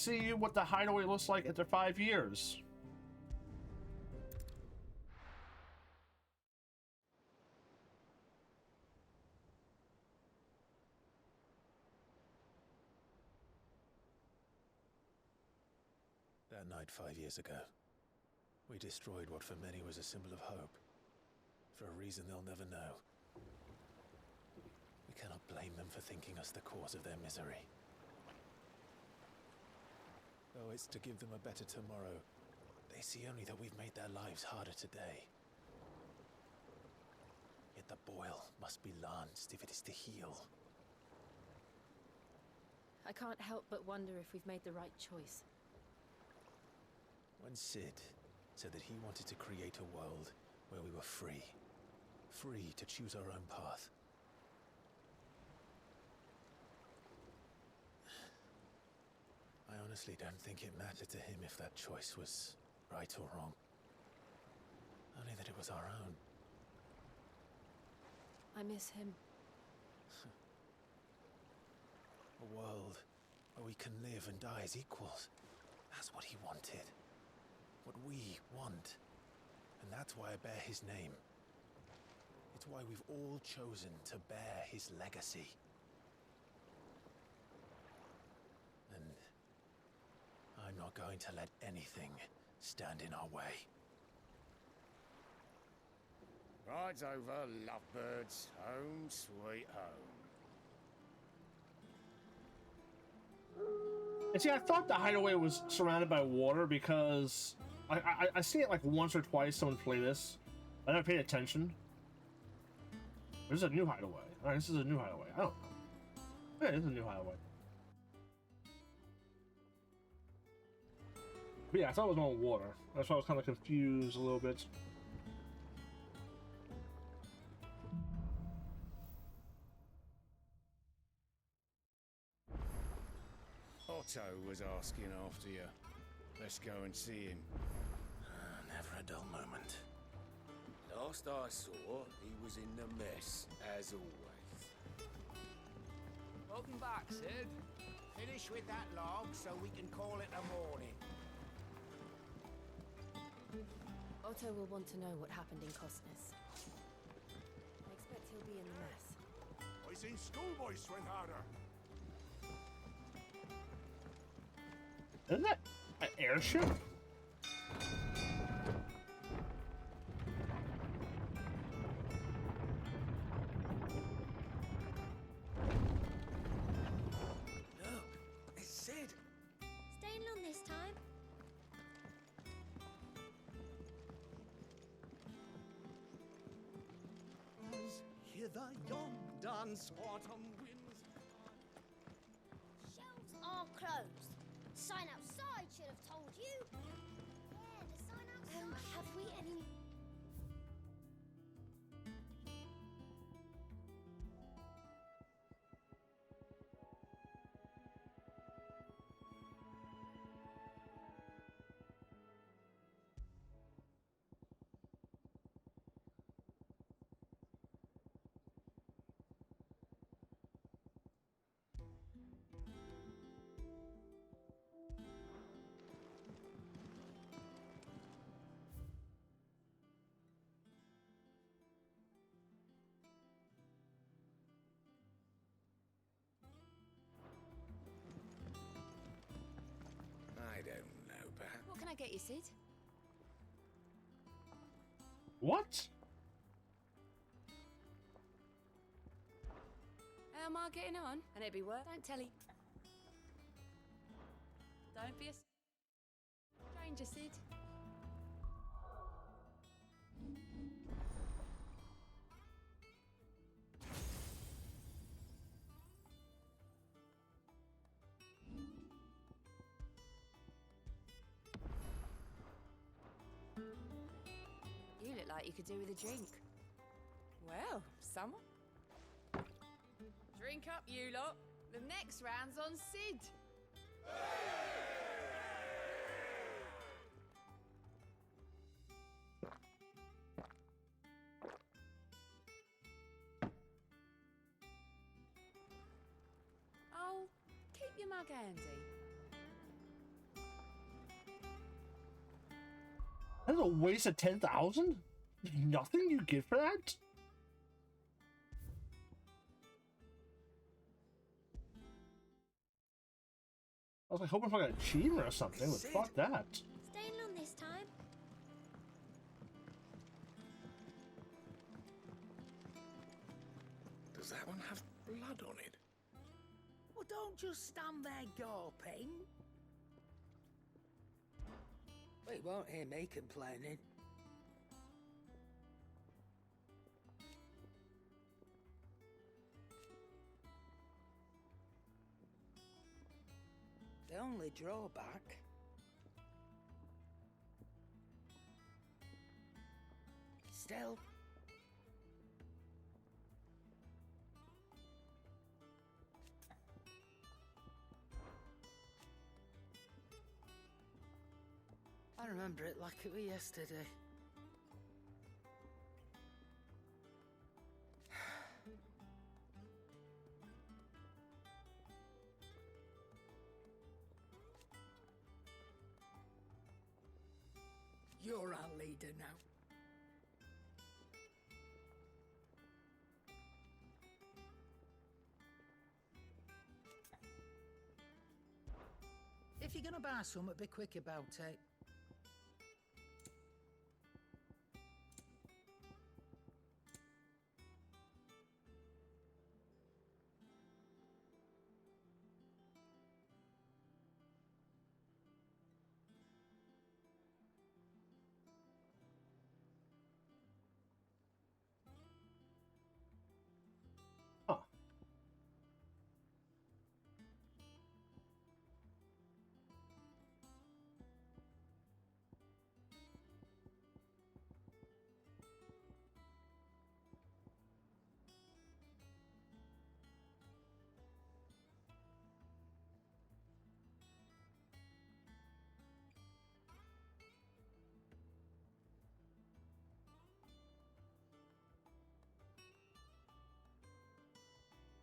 see what the hideaway looks like after 5 years. That night 5 years ago, we destroyed what for many was a symbol of hope. For a reason they'll never know. We cannot blame them for thinking us the cause of their misery. Though it's to give them a better tomorrow, they see only that we've made their lives harder today. Yet the boil must be lanced if it is to heal. I can't help but wonder if we've made the right choice. When Cid said that he wanted to create a world where we were free. Free to choose our own path. I honestly don't think it mattered to him if that choice was right or wrong. Only that it was our own. I miss him. A world where we can live and die as equals. That's what he wanted. What we want. And that's why I bear his name. It's why we've all chosen to bear his legacy. And I'm not going to let anything stand in our way. Rides over, lovebirds, home sweet home. And see, I thought the hideaway was surrounded by water because I see it like once or twice someone play this. I never paid attention. There's a new hideaway. Alright, this is a new hideaway. I don't know. Yeah, this is a new hideaway. But yeah, I thought it was on water. That's why I was kind of confused a little bit. Otto was asking after you. Let's go and see him. Never a dull moment. Last I saw, he was in the mess, as always. Welcome back, Cid. Finish with that log so we can call it a morning. Otto will want to know what happened in Costness. I expect he'll be in the mess. I seen schoolboys swing harder. Isn't that an airship? Look, it's Cid. Staying long this time? As hither yon dance autumn winds. Shelves are closed. Sign outside should have told you. Yeah, the sign outside. Have we any... I don't know, perhaps. What can I get you, Cid? What? How am I getting on? And it be worth. Don't tell he. Don't be a stranger, Cid. You look like you could do with a drink. Well, someone. Drink up, you lot. The next round's on Cid. Oh, keep your mug handy. That's a waste of 10,000? Nothing you get for that? I was like hoping for like an achievement or something, but fuck that. Staying on this time? Does that one have blood on it? Well, don't just stand there gawping. Well, you won't hear me complaining. The only drawback... Still... I remember it like it was yesterday. You're our leader now. If you're gonna buy something, be quick about it. Huh.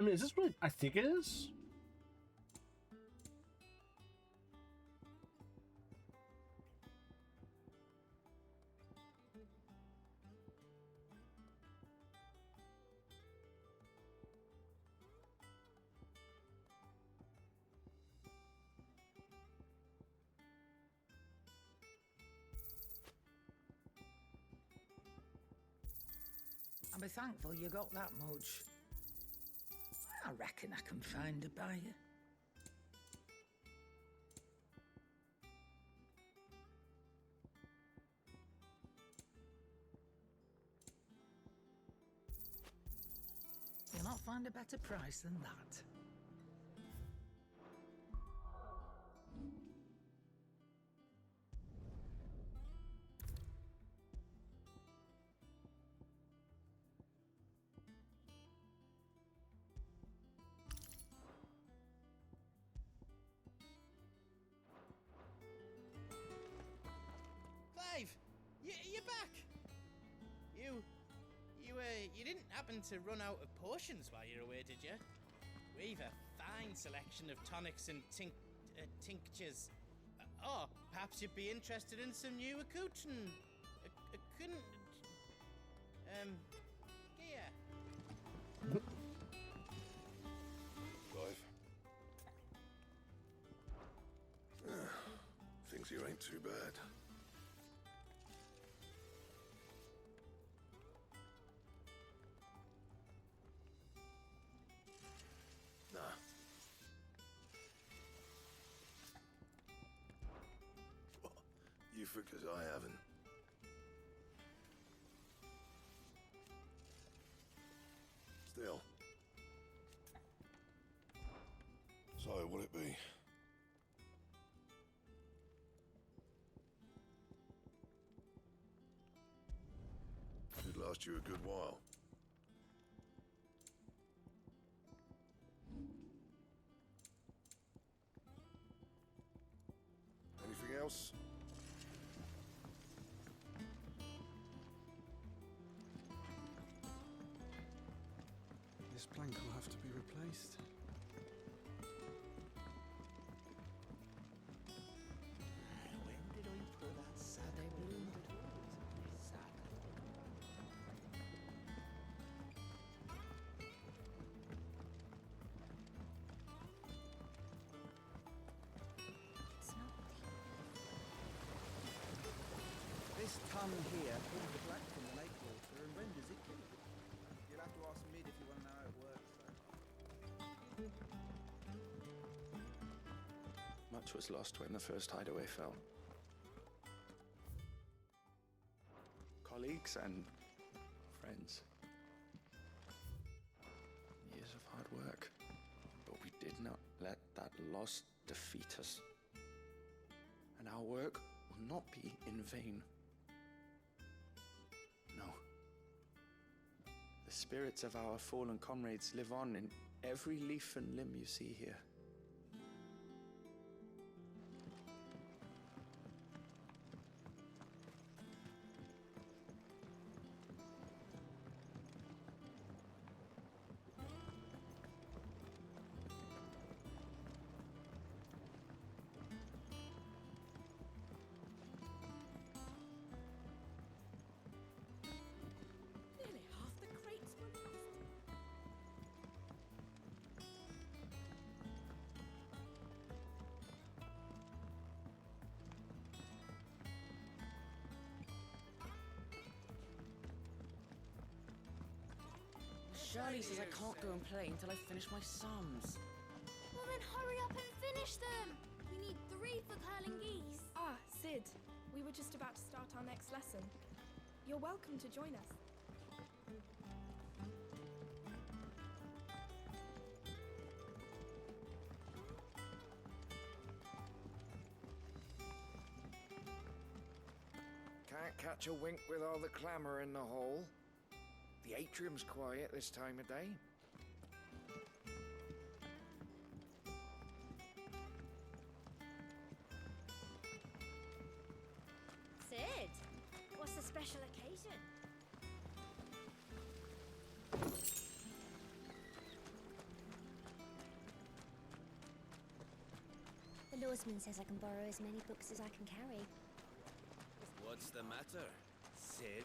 I mean, is this really? I think it is. I'll be thankful you got that much. I reckon I can find a buyer. You'll not find a better price than that. Clive, you're back. You didn't happen to run out of potions while you're away, did you? We've a fine selection of tonics and tinctures. Or perhaps you'd be interested in some new accoutrement. Gear. Clive. Thinks you ain't too bad. Nah. What? You because I haven't. Still. So, what'll it be? Should last you a good while. Anything else? This plank will have to be replaced. When did I put that Saturday blue? This ton here pulls the black from the lake water and renders it drinkable. You'll have to ask Mid if you want to know how it works, though. Much was lost when the first hideaway fell. Colleagues and friends. Years of hard work. But we did not let that loss defeat us. And our work will not be in vain. No. The spirits of our fallen comrades live on in every leaf and limb you see here. Nearly half the crates were lost. Shirley says I can't go and play until I finish my sums. Well then hurry up and finish them! We need 3 for curling geese. Ah, Sid. We were just about to start our next lesson. You're welcome to join us. Can't catch a wink with all the clamour in the hall. The atrium's quiet this time of day. Sid, what's the special occasion? The lawsman says I can borrow as many books as I can carry. What's the matter, Sid?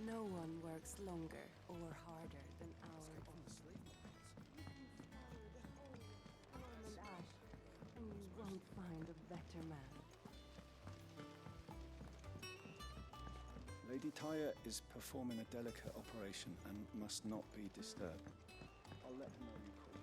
No one works longer or harder than our and ash, and you won't find a better man. Lady Tyre is performing a delicate operation and must not be disturbed. I'll let her know you called.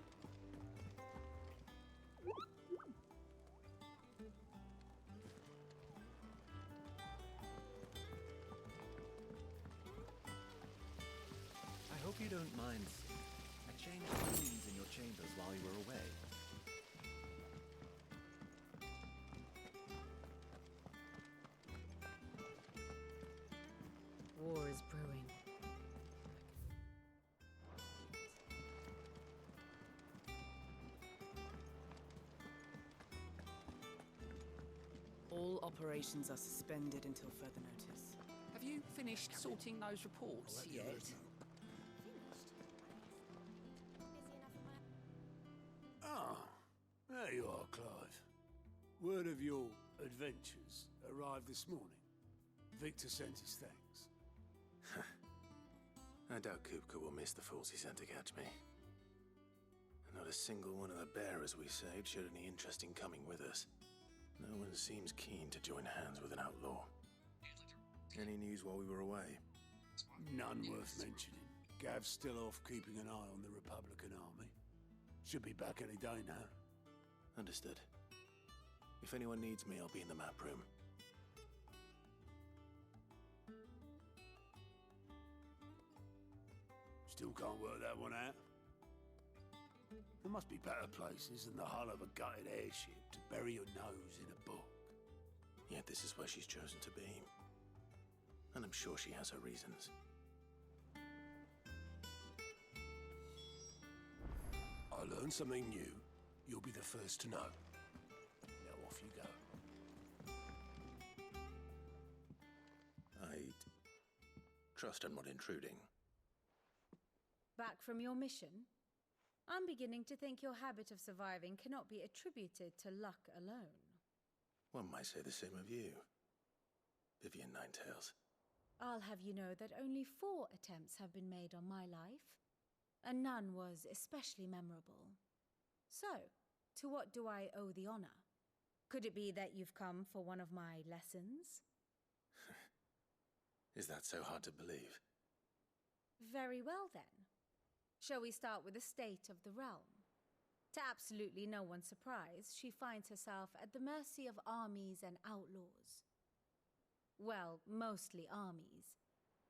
I hope you don't mind, Sid. I changed rooms in your chambers while you were away. War is brewing. All operations are suspended until further notice. Have you finished sorting those reports yet? Ah, there you are, Clive. Word of your adventures arrived this morning. Victor sent his thanks. I doubt Kupka will miss the fools he sent to catch me. Not a single one of the bearers we saved showed any interest in coming with us. No one seems keen to join hands with an outlaw. Any news while we were away? None worth mentioning. Gav's still off keeping an eye on the Republican army. Should be back any day now. Understood. If anyone needs me, I'll be in the map room. Still can't work that one out. There must be better places than the hull of a gutted airship to bury your nose in a book. Yet this is where she's chosen to be. And I'm sure she has her reasons. I learn something new, you'll be the first to know. Now off you go. I'd trust I'm not intruding. Back from your mission? I'm beginning to think your habit of surviving cannot be attributed to luck alone. One might say the same of you, Vivian Ninetails. I'll have you know that only 4 attempts have been made on my life, and none was especially memorable. So, to what do I owe the honor? Could it be that you've come for one of my lessons? Is that so hard to believe? Very well then. Shall we start with the state of the realm? To absolutely no one's surprise, she finds herself at the mercy of armies and outlaws. Well, mostly armies.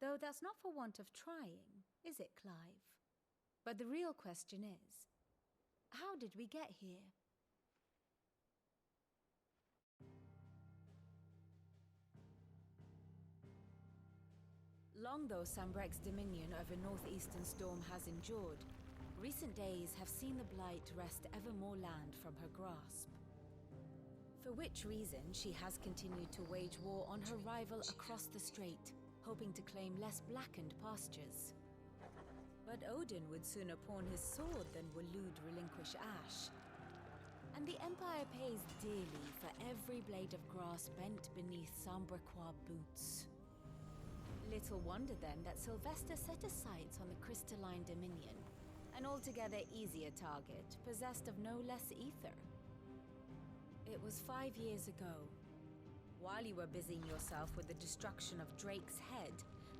Though that's not for want of trying, is it, Clive? But the real question is, how did we get here? Long though Sambrek's dominion over northeastern Storm has endured, recent days have seen the Blight wrest ever more land from her grasp. For which reason she has continued to wage war on her rival across the strait, hoping to claim less blackened pastures. But Odin would sooner pawn his sword than Waloed relinquish Ash. And the Empire pays dearly for every blade of grass bent beneath Sambrequois boots. Little wonder then that Sylvester set his sights on the Crystalline Dominion, an altogether easier target, possessed of no less ether. It was 5 years ago, while you were busying yourself with the destruction of Drake's Head,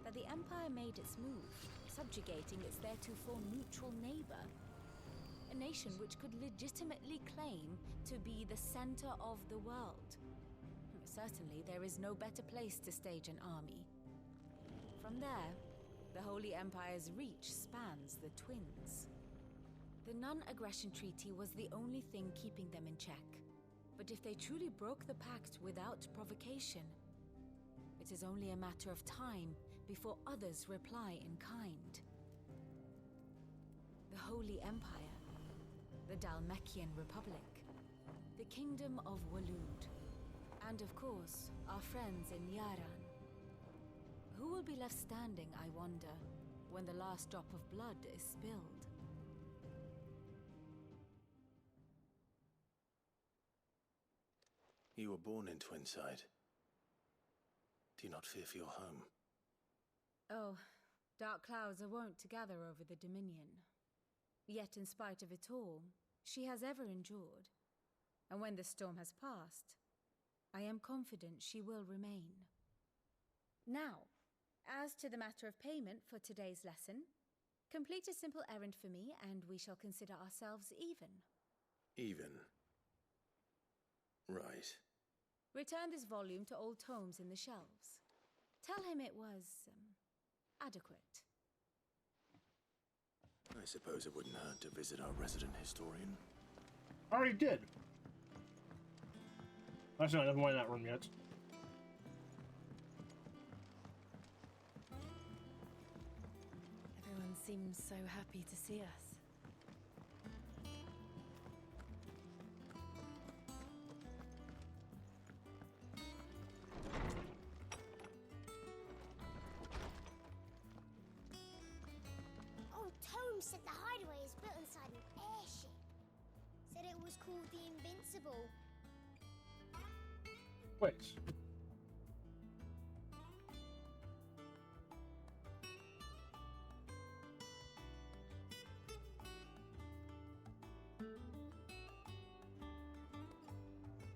that the Empire made its move, subjugating its theretofore neutral neighbor. A nation which could legitimately claim to be the center of the world. Certainly, there is no better place to stage an army. From there, the Holy Empire's reach spans the Twins. The non-aggression treaty was the only thing keeping them in check. But if they truly broke the pact without provocation, it is only a matter of time before others reply in kind. The Holy Empire, the Dhalmekian Republic, the Kingdom of Waloed, and of course, our friends in Yaran. Who will be left standing, I wonder, when the last drop of blood is spilled? You were born in Twinside. Do you not fear for your home? Oh, dark clouds are wont to gather over the Dominion. Yet in spite of it all, she has ever endured. And when the storm has passed, I am confident she will remain. Now, as to the matter of payment for today's lesson, complete a simple errand for me and we shall consider ourselves even. Even? Right. Return this volume to old tomes in the shelves. Tell him it was, adequate. I suppose it wouldn't hurt to visit our resident historian. I already did. Actually, I haven't went in that room yet. Everyone seems so happy to see us. Old Tome said the hideaway is built inside an airship. Said it was called the Invincible. Wait.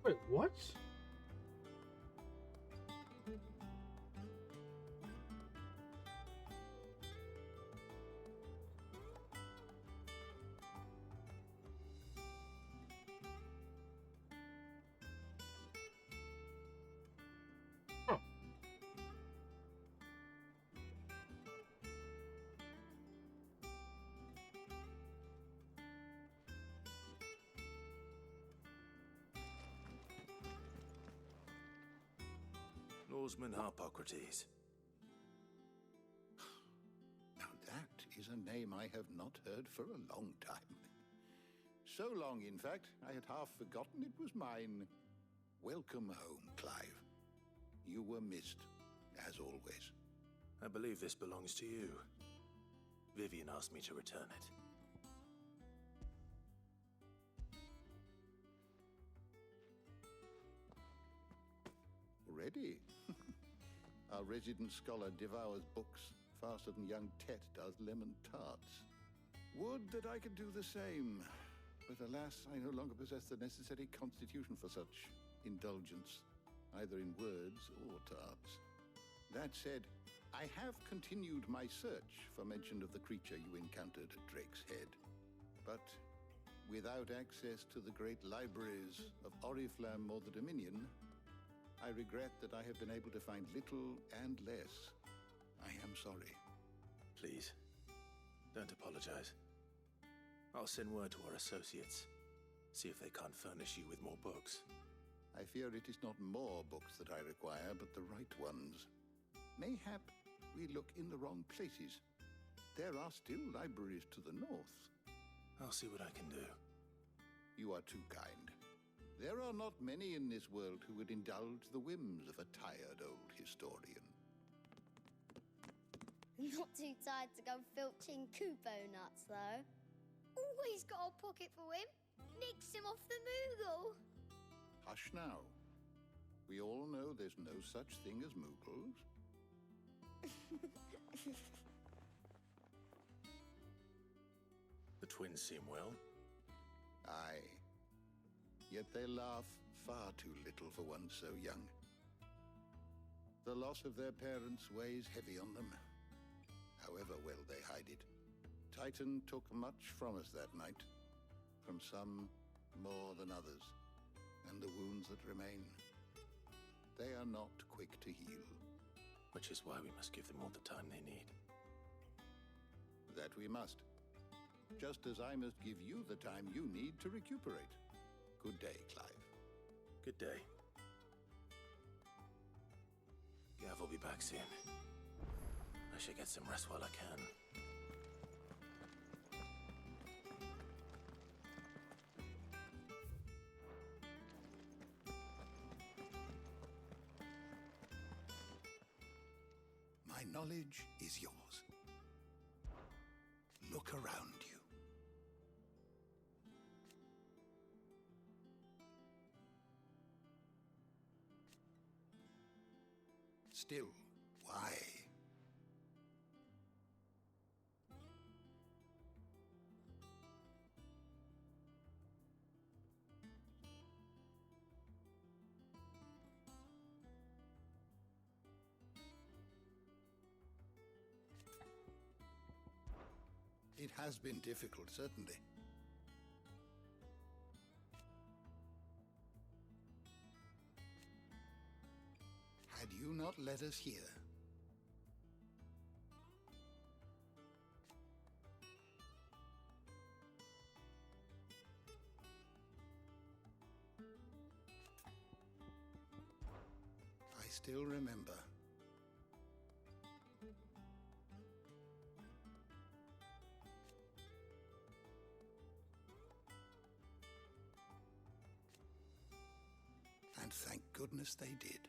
Wait, what? Norseman Harpocrates. Now that is a name I have not heard for a long time. So long, in fact, I had half forgotten it was mine. Welcome home, Clive. You were missed, as always. I believe this belongs to you. Vivian asked me to return it. already. Our resident scholar devours books faster than young Tet does lemon tarts. Would that I could do the same, but alas, I no longer possess the necessary constitution for such indulgence, either in words or tarts. That said, I have continued my search for mention of the creature you encountered at Drake's Head, but without access to the great libraries of Oriflamme or the Dominion, I regret that I have been able to find little and less. I am sorry. Please, don't apologize. I'll send word to our associates. See if they can't furnish you with more books. I fear it is not more books that I require, but the right ones. Mayhap we look in the wrong places. There are still libraries to the north. I'll see what I can do. You are too kind. There are not many in this world who would indulge the whims of a tired old historian. Not too tired to go filching Kupo nuts, though. Always got a pocket for him. Nicks him off the Moogle. Hush now. We all know there's no such thing as Moogles. The twins seem well. Aye. Yet they laugh far too little for one so young. The loss of their parents weighs heavy on them, however well they hide it. Titan took much from us that night, from some more than others, and the wounds that remain, they are not quick to heal. Which is why we must give them all the time they need. That we must. Just as I must give you the time you need to recuperate. Good day, Clive. Good day. Gav will be back soon. I should get some rest while I can. My knowledge is yours. Look around you. Still, why? It has been difficult, certainly. Had you not led us here, I still remember. And thank goodness they did.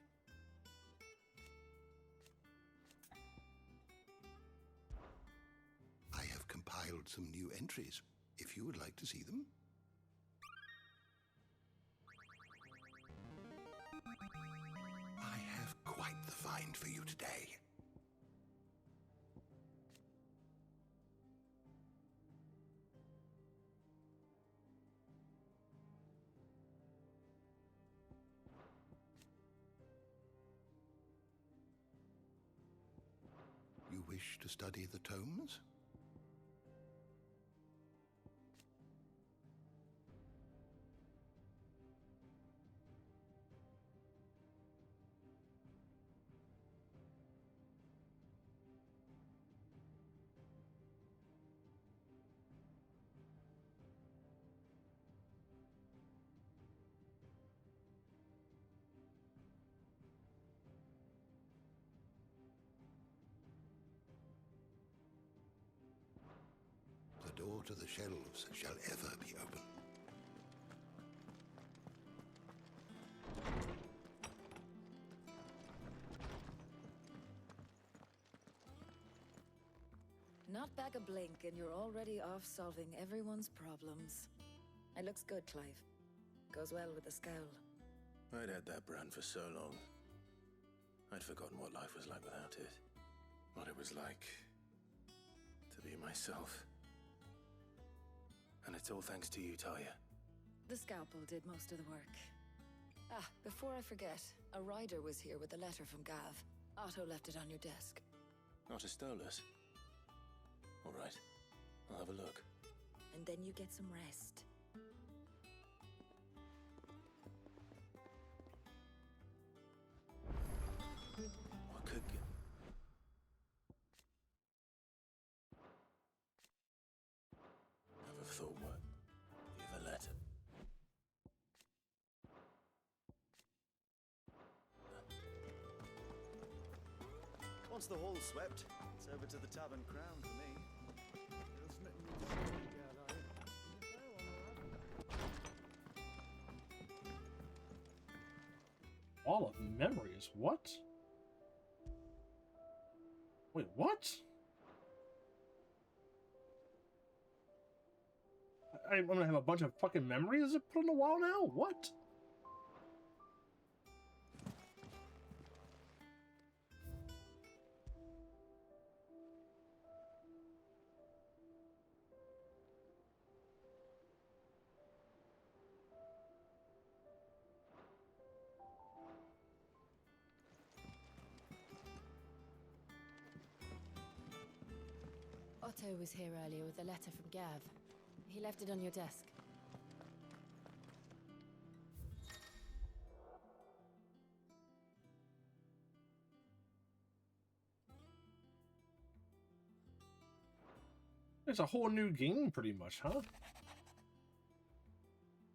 I have compiled some new entries, if you would like to see them. I have quite the find for you today. You wish to study the tomes? The door to the shelves shall ever be open. Not back a blink and you're already off solving everyone's problems. It looks good, Clive. Goes well with the scowl. I'd had that brand for so long. I'd forgotten what life was like without it. What it was like to be myself. And it's all thanks to you, Talia. The scalpel did most of the work. Ah, before I forget, a rider was here with a letter from Gav. Otto left it on your desk. Not a Stolas. All right, I'll have a look. And then you get some rest. What could get... Never thought what? Give a letter. Once the hall's swept, it's over to the Tavern Crown for me. Wall of Memories? What? Wait, what? I'm gonna have a bunch of fucking memories put on the wall now? What? Otto was here earlier with a letter from Gav. He left it on your desk. It's a whole new game, pretty much, huh?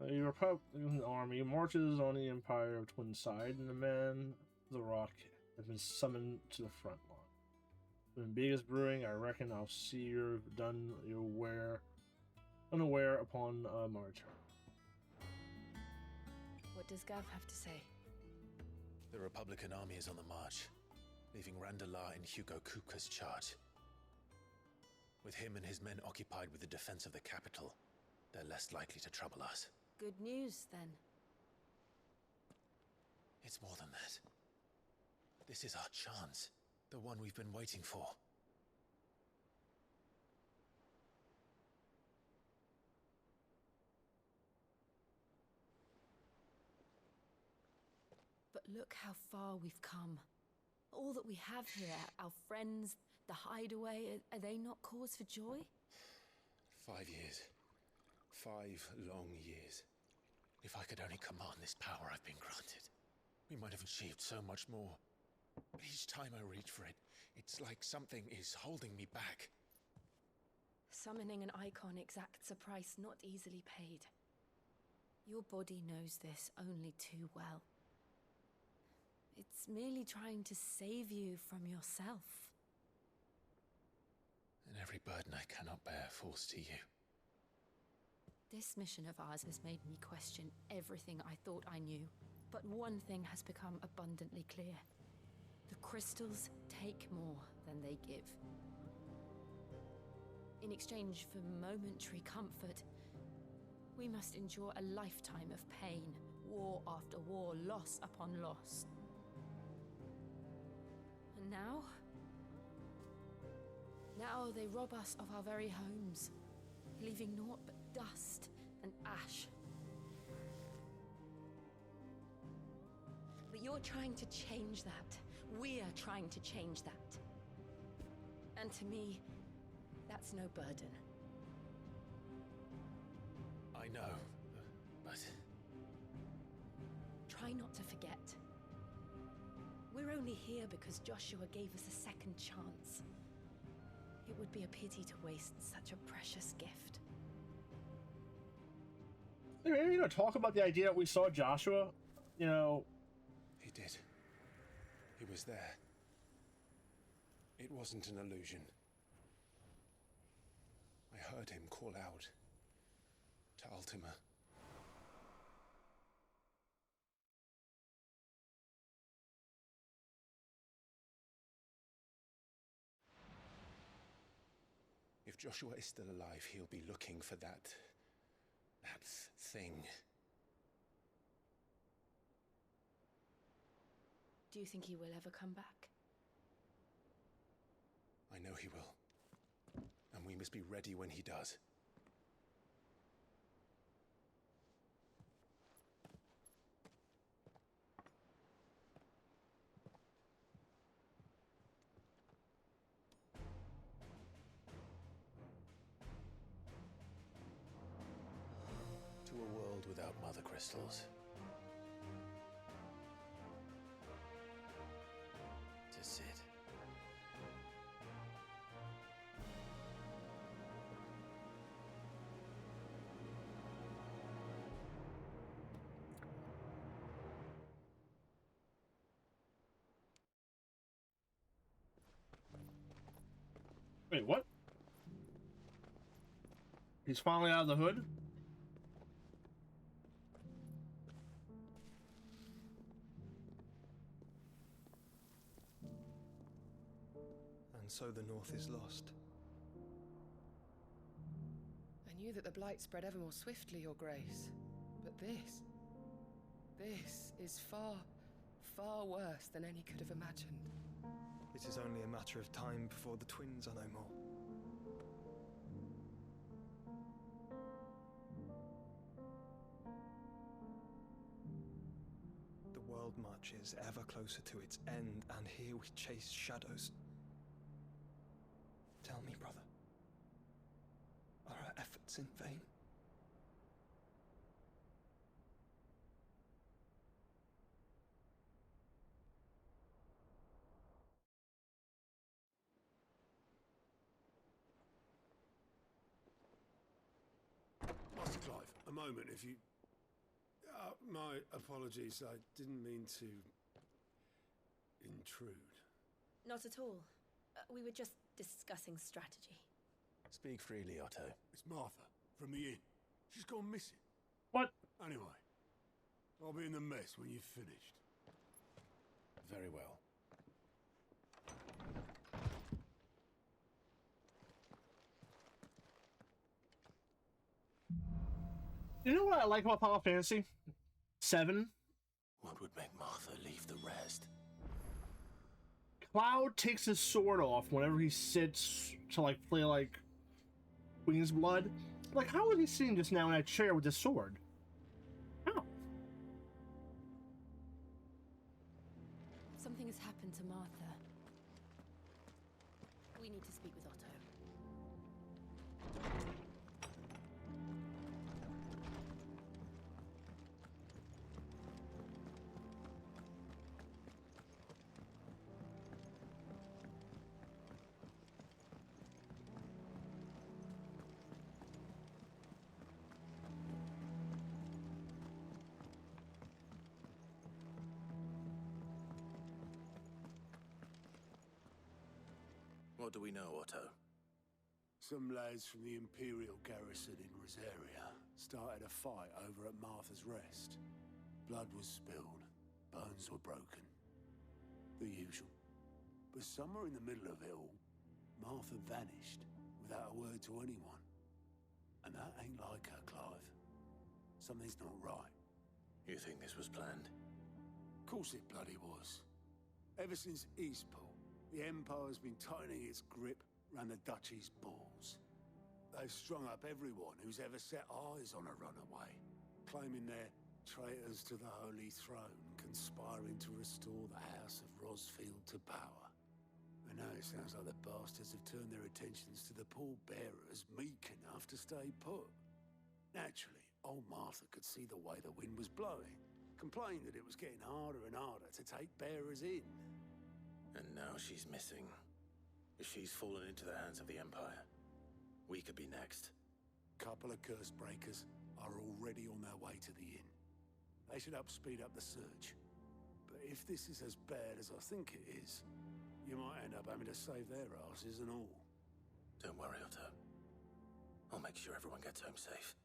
The Republican army marches on the Empire of Twinside, and the man, the Rock, has been summoned to the front line. When big is brewing, I reckon I'll see you're done unaware upon my return. What does Gav have to say? The Republican army is on the march, leaving Randalar in Hugo Kupka's charge. With him and his men occupied with the defense of the capital, they're less likely to trouble us. Good news, then. It's more than that. This is our chance. The one we've been waiting for. But look how far we've come. All that we have here, our friends, the hideaway, are they not cause for joy? 5 years. 5 long years. If I could only command this power I've been granted, we might have achieved so much more. But each time I reach for it, it's like something is holding me back. Summoning an icon exacts a price not easily paid. Your body knows this only too well. It's merely trying to save you from yourself. And every burden I cannot bear falls to you. This mission of ours has made me question everything I thought I knew. But one thing has become abundantly clear. The crystals take more than they give. In exchange for momentary comfort, we must endure a lifetime of pain, war after war, loss upon loss. And now they rob us of our very homes, leaving naught but dust and ash. But you're trying to change that. We're trying to change that. And to me, that's no burden. I know, but... Try not to forget. We're only here because Joshua gave us a second chance. It would be a pity to waste such a precious gift. Maybe, you know, talk about the idea that we saw Joshua, you know... He did. He was there. It wasn't an illusion. I heard him call out to Ultima. If Joshua is still alive, he'll be looking for that thing. Do you think he will ever come back? I know he will. And we must be ready when he does. To a world without mother crystals. To Sid. Wait, what? He's finally out of the hood? And so the North is lost. I knew that the Blight spread ever more swiftly, Your Grace. But this is far, far worse than any could have imagined. It is only a matter of time before the twins are no more. The world marches ever closer to its end, and here we chase shadows. Tell me, brother, are our efforts in vain? Master Clive, a moment, if you... my apologies, I didn't mean to... intrude. Not at all. We were just discussing strategy. Speak freely, Otto. It's Martha, from the inn. She's gone missing. What? Anyway, I'll be in the mess when you've finished. Very well. You know what I like about Final Fantasy VII? What would make Martha leave the rest? Cloud takes his sword off whenever he sits to like play like Queen's Blood. Like, how was he sitting just now in that chair with his sword? How? Something has happened to Martha. We need to speak with Otto. What do we know, Otto? Some lads from the Imperial garrison in Rosaria started a fight over at Martha's Rest. Blood was spilled, bones were broken. The usual. But somewhere in the middle of it all, Martha vanished without a word to anyone. And that ain't like her, Clive. Something's not right. You think this was planned? Of course it bloody was. Ever since Eastport, the Empire's been tightening its grip round the Duchy's balls. They've strung up everyone who's ever set eyes on a runaway, claiming they're traitors to the Holy Throne, conspiring to restore the House of Rosfield to power. And now it sounds like the bastards have turned their attentions to the pallbearers meek enough to stay put. Naturally, old Martha could see the way the wind was blowing, complained that it was getting harder and harder to take bearers in. And now she's missing. If she's fallen into the hands of the Empire, we could be next. Couple of curse breakers are already on their way to the inn. They should speed up the search. But if this is as bad as I think it is, you might end up having to save their asses and all. Don't worry, Otto. I'll make sure everyone gets home safe.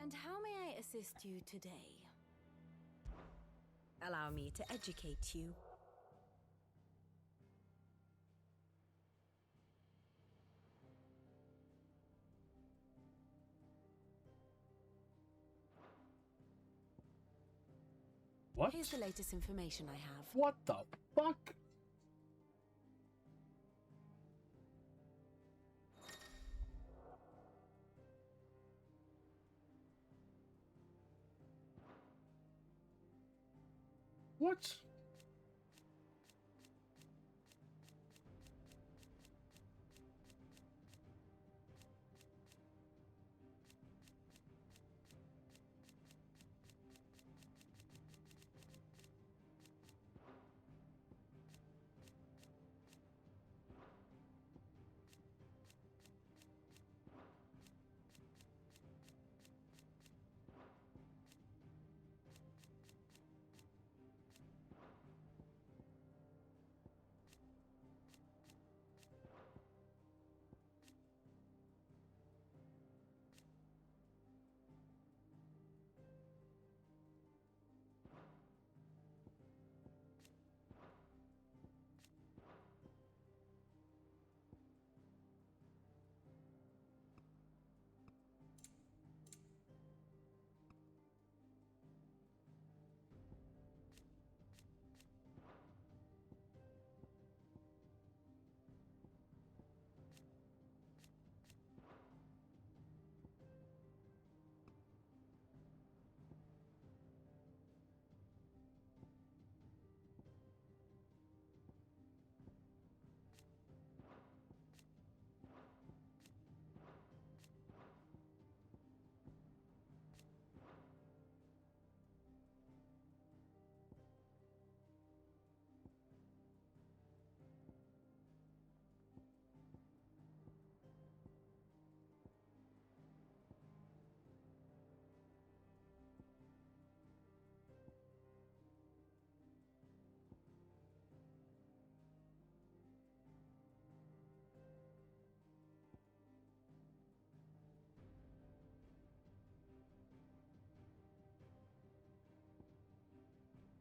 And how may I assist you today? Allow me to educate you. What? Here's the latest information I have. What the fuck? What?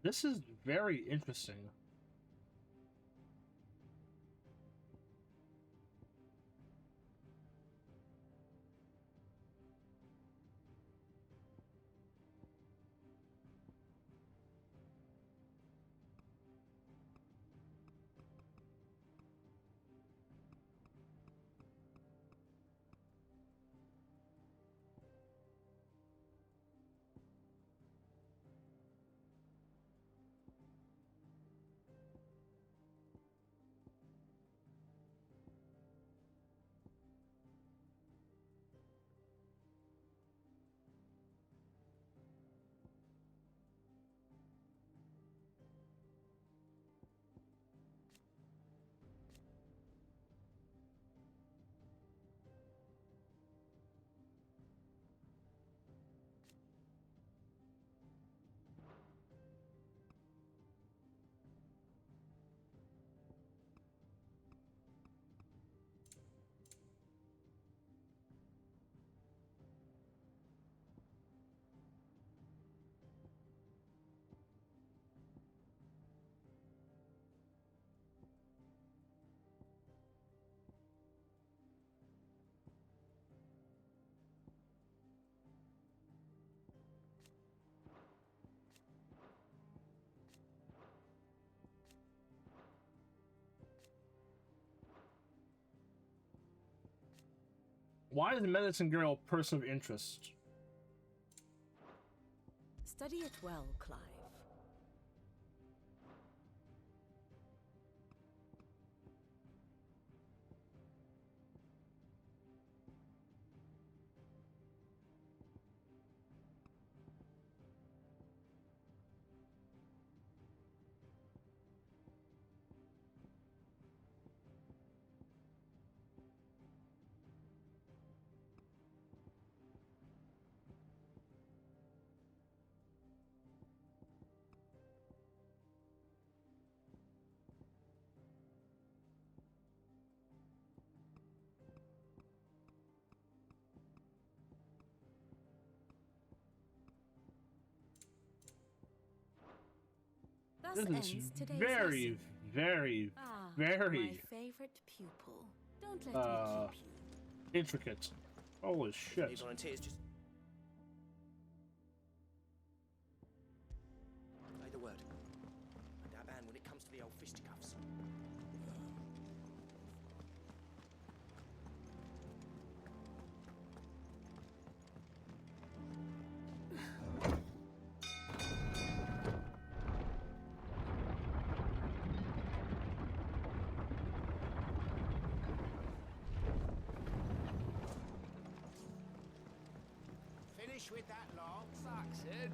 This is very interesting. Why is the medicine girl a person of interest? Study it well, Clive. Thus This is ends today's very, lesson. very, very My favorite pupil. Don't let me keep you. intricate. Holy shit. Any volunteers just... fisticuffs. Finish with that lot. Sucks, Ed.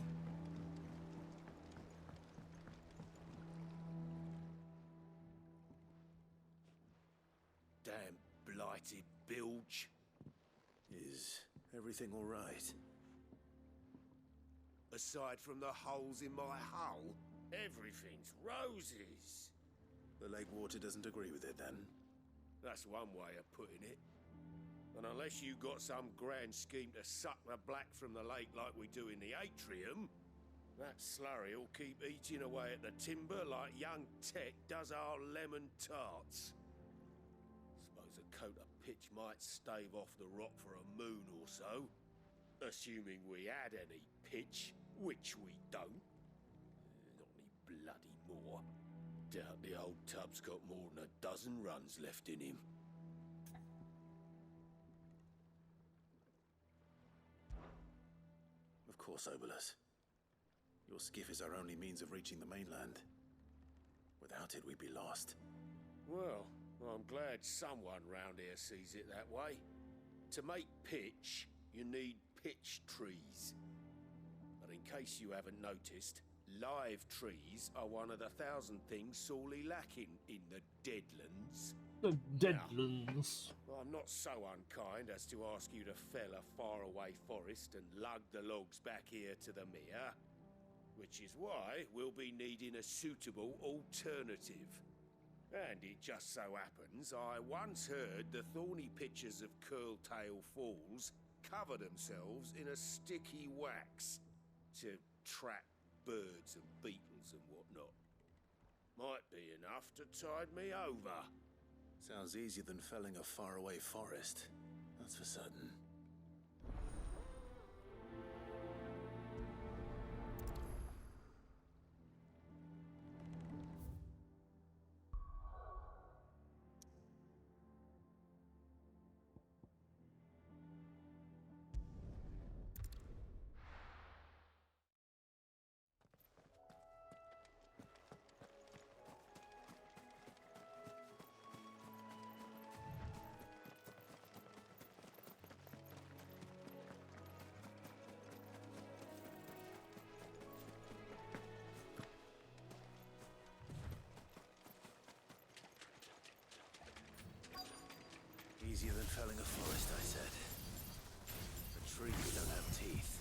Damn blighted bilge. Is everything all right? Aside from the holes in my hull, everything's roses. The lake water doesn't agree with it, then? That's one way of putting it. And unless you got some grand scheme to suck the black from the lake like we do in the atrium, that slurry'll keep eating away at the timber like young Tech does our lemon tarts. Suppose a coat of pitch might stave off the rot for a moon or so, assuming we had any pitch, which we don't. Not any bloody more. Doubt the old tub's got more than a dozen runs left in him. Of course, Obolus. Your skiff is our only means of reaching the mainland. Without it, we'd be lost. Well, I'm glad someone round here sees it that way. To make pitch, you need pitch trees. But in case you haven't noticed, live trees are one of the 1,000 things sorely lacking in the Deadlands. The Deadlands. Now, I'm not so unkind as to ask you to fell a faraway forest and lug the logs back here to the mere, which is why we'll be needing a suitable alternative. And it just so happens I once heard the thorny pitchers of Curltail Falls cover themselves in a sticky wax to trap birds and beetles and whatnot. Might be enough to tide me over. Sounds easier than felling a faraway forest. That's for certain. Easier than felling a forest, I said. The trees don't have teeth.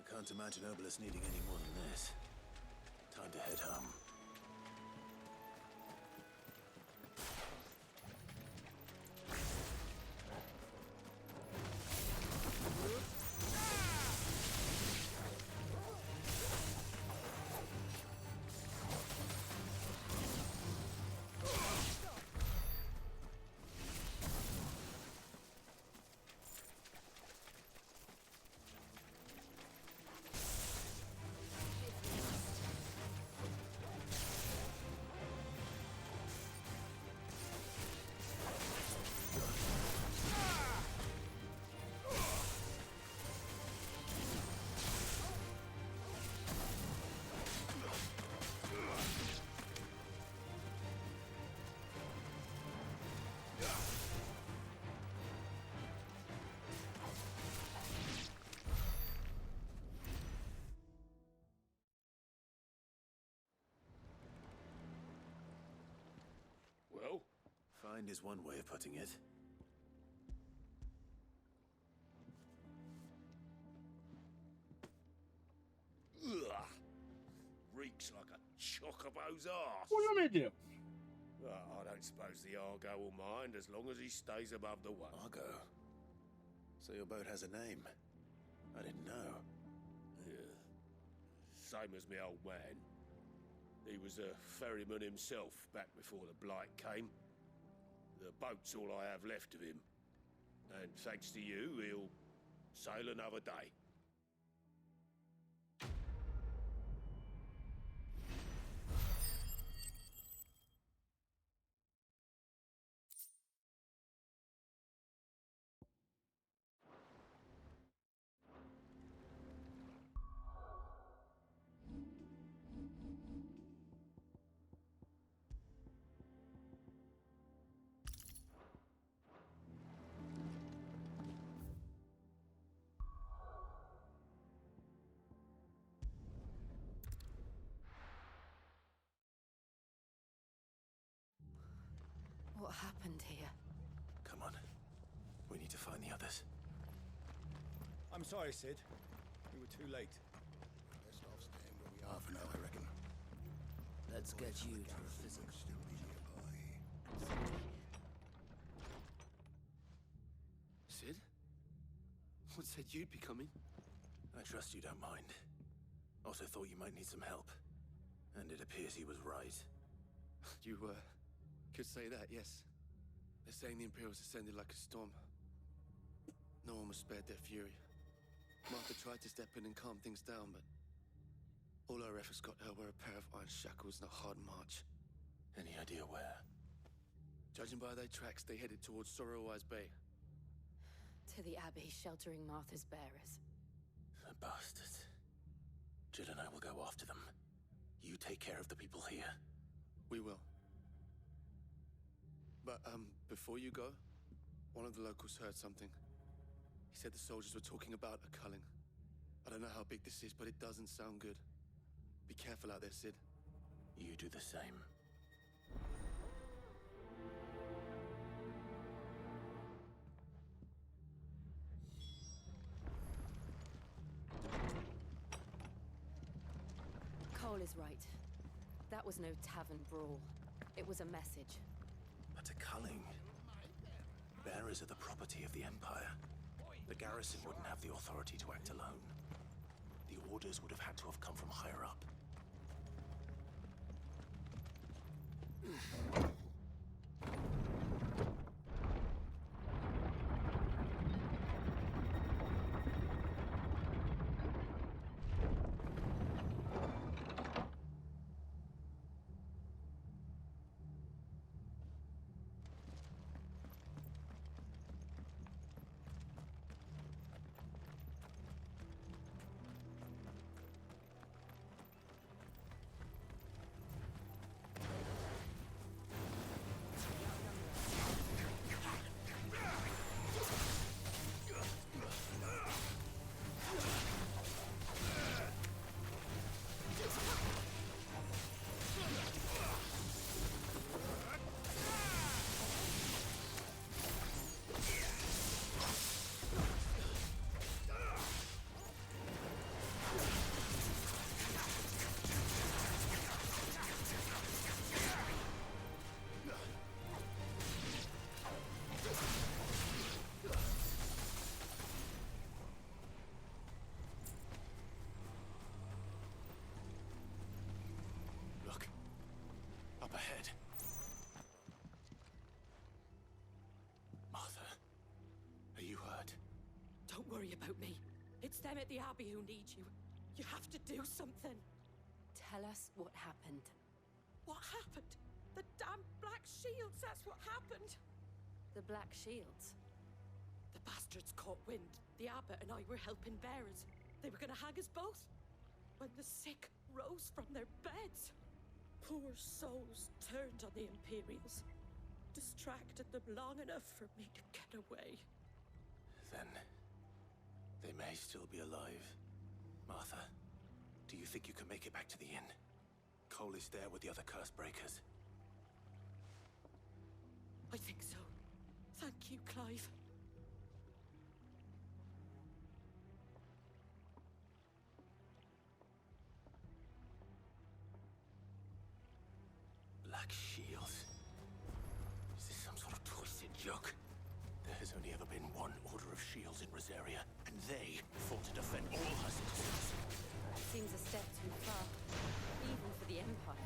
I can't imagine Obolus needing any more than this. Time to head home. Well, Find is one way of putting it. Jacobo's arse. What do you want me to do? I don't suppose the Argo will mind as long as he stays above the water. Argo? So your boat has a name? I didn't know. Yeah. Same as me old man. He was a ferryman himself back before the Blight came. The boat's all I have left of him. And thanks to you, he'll sail another day. What happened here? Come on. We need to find the others. I'm sorry, Sid. We were too late. Best off staying where we are for now, I reckon. Let's get you to a physics. Still be nearby. Sid? What said you'd be coming? I trust you don't mind. Also thought you might need some help. And it appears he was right. You, could say that, yes. They're saying the Imperials ascended like a storm. No one was spared their fury. Martha tried to step in and calm things down, but all our efforts got her were a pair of iron shackles and a hard march. Any idea where? Judging by their tracks, they headed towards Sorrowwise Bay. To the Abbey, sheltering Martha's bearers. The bastards. Jill and I will go after them. You take care of the people here. We will. But, before you go, one of the locals heard something. He said the soldiers were talking about a culling. I don't know how big this is, but it doesn't sound good. Be careful out there, Sid. You do the same. Cole is right. That was no tavern brawl. It was a message. But a culling? Bearers are the property of the Empire. The garrison wouldn't have the authority to act alone. The orders would have had to have come from higher up. Up ahead. Martha, are you hurt? Don't worry about me. It's them at the Abbey who need you. You have to do something. Tell us what happened. What happened? The damn Black Shields, that's what happened. The Black Shields? The bastards caught wind. The Abbot and I were helping bearers. They were gonna hang us both. When the sick rose from their beds. Poor souls turned on the Imperials. Distracted them long enough for me to get away. Then they may still be alive. Martha, do you think you can make it back to the inn? Cole is there with the other curse breakers. I think so. Thank you, Clive. Black shields. Is this some sort of twisted joke? There has only ever been one Order of Shields in Rosaria, and they fought to defend all her citizens. It seems a step too far, even for the Empire.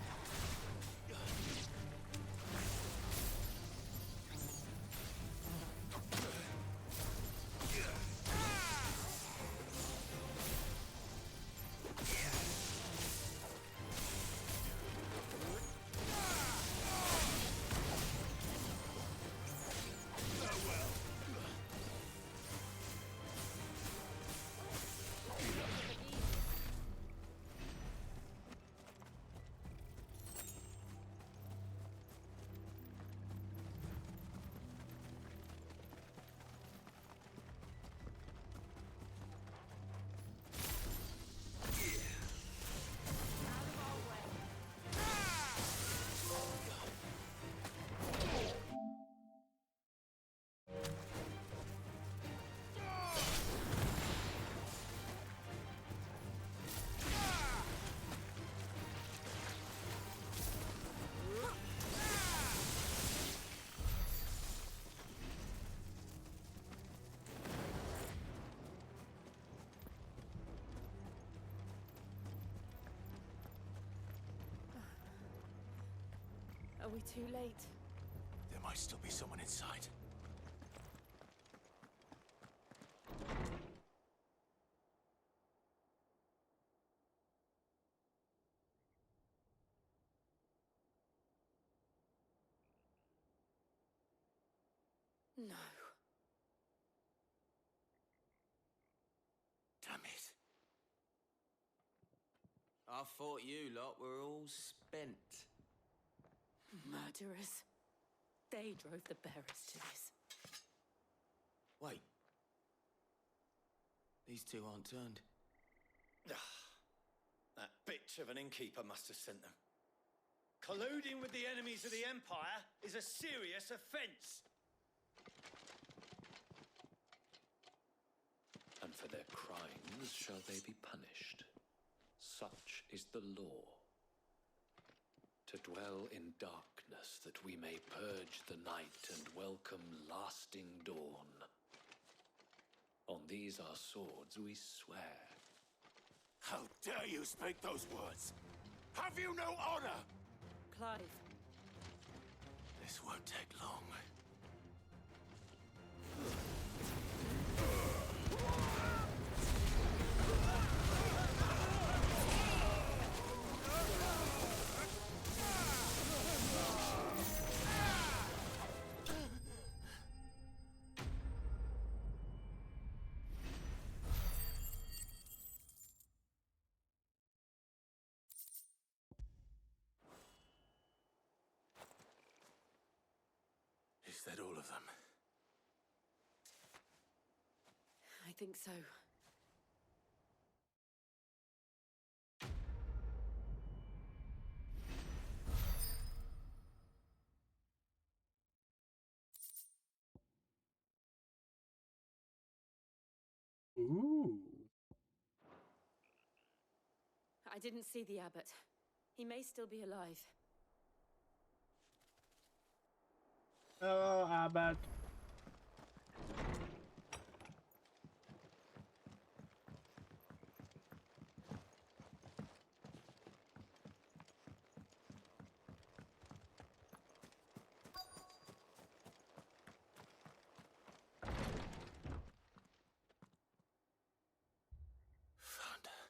Are we too late? There might still be someone inside. No. Damn it. I thought you lot were all spent. Murderers. They drove the bearers to this. Wait. These two aren't turned. That bitch of an innkeeper must have sent them. Colluding with the enemies of the Empire is a serious offense. And for their crimes shall they be punished. Such is the law. To dwell in darkness, that we may purge the night and welcome lasting dawn. On these our swords we swear. How dare you speak those words? Have you no honor? Clive. This won't take long. Is that all of them? I think so. Ooh. I didn't see the abbot. He may still be alive. Oh, Abbott. Found her.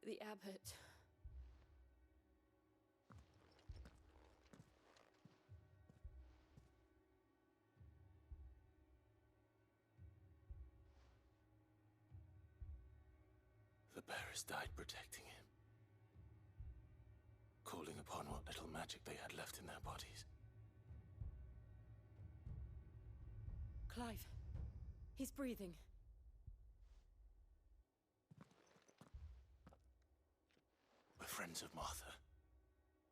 The abbot. The bearers died protecting him. Calling upon what little magic they had left in their bodies. Clive. He's breathing. We're friends of Martha.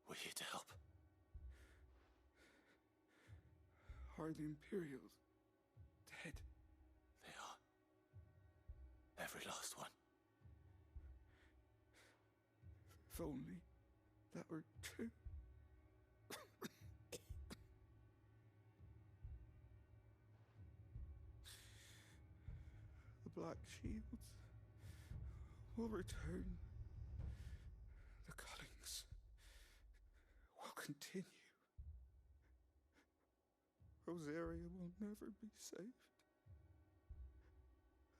We're here to help. Are the Imperials dead? They are. Every last one. If only that were true. The Black Shields will return. The Cullings will continue. Rosaria will never be saved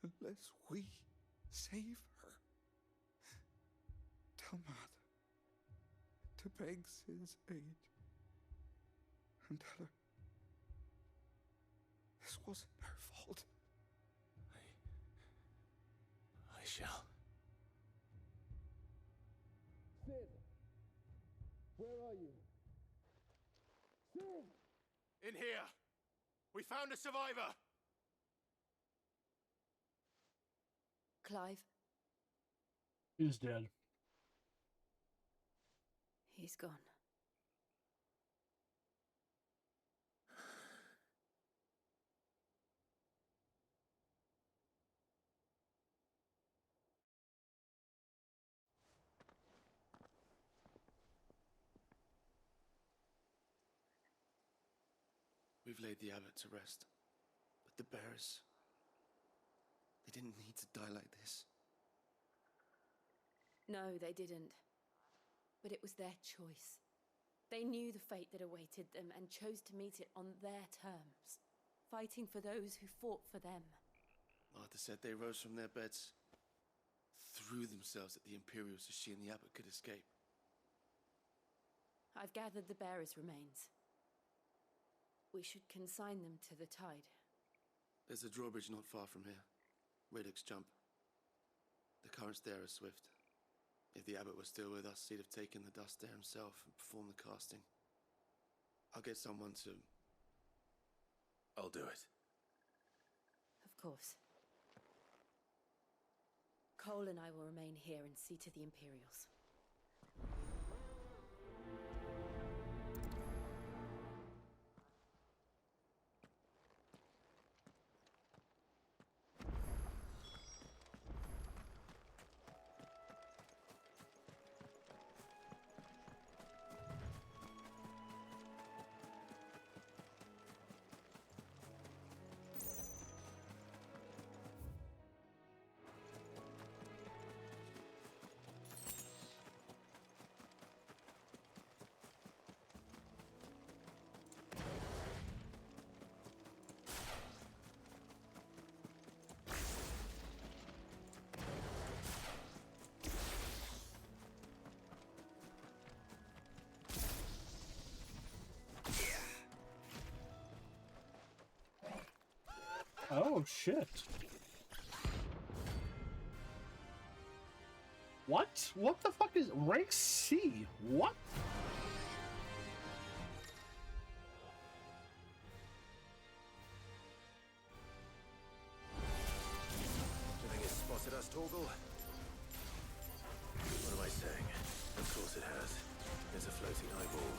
unless we save her. Tell Mother to beg Sid's aid and tell her this wasn't her fault. I shall. Sid! Where are you? Sid! In here! We found a survivor! Clive, He's dead. he's gone. We've laid the abbot to rest. But the bearers, they didn't need to die like this. No, they didn't. But it was their choice. They knew the fate that awaited them and chose to meet it on their terms, fighting for those who fought for them. Martha said they rose from their beds, threw themselves at the Imperials so she and the abbot could escape. I've gathered the bearers' remains. We should consign them to the tide. There's a drawbridge not far from here. Radix Jump. The currents there are swift. If the abbot was still with us, he'd have taken the dust there himself and performed the casting. I'll get someone to... I'll do it. Of course. Cole and I will remain here and see to the Imperials. Oh, shit. What? What the fuck is rank C? What? Do you think it's spotted us, Torgal? What am I saying? Of course it has. It's a floating eyeball.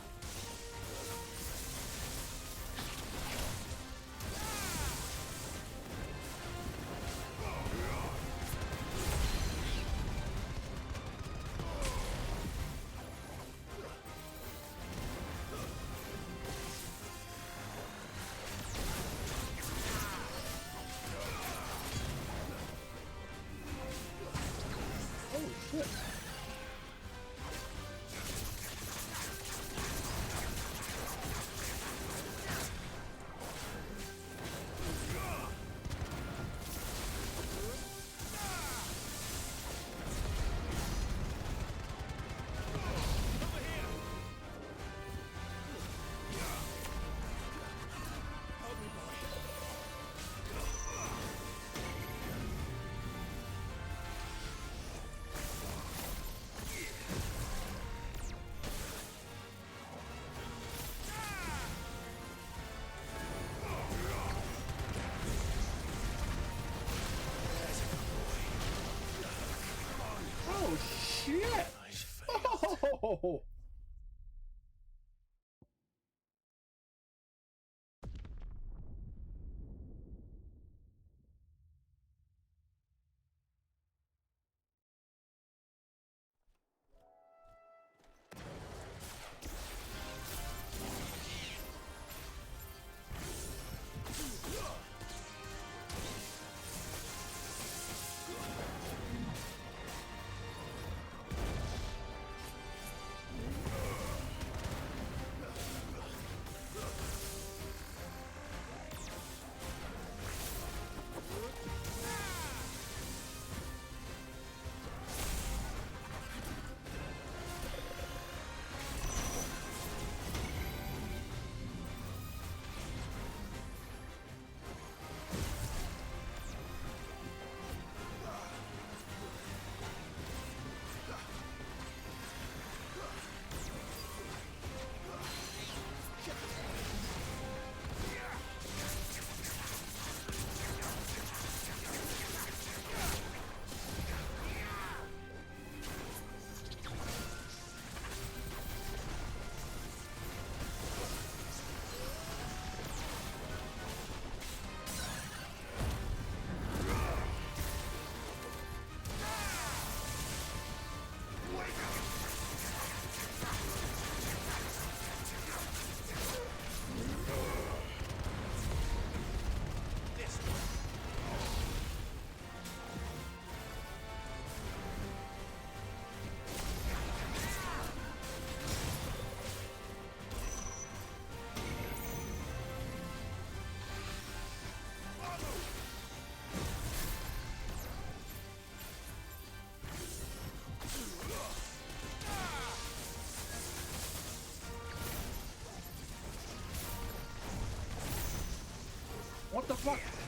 Oh, shit! Oh! fuck?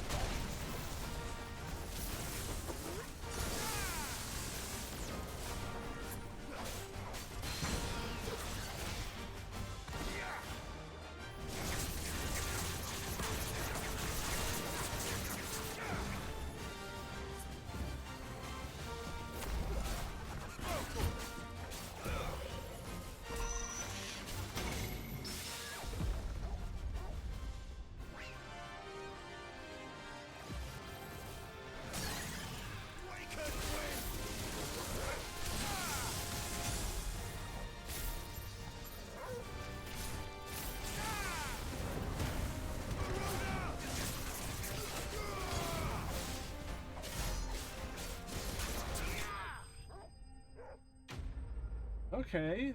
Okay.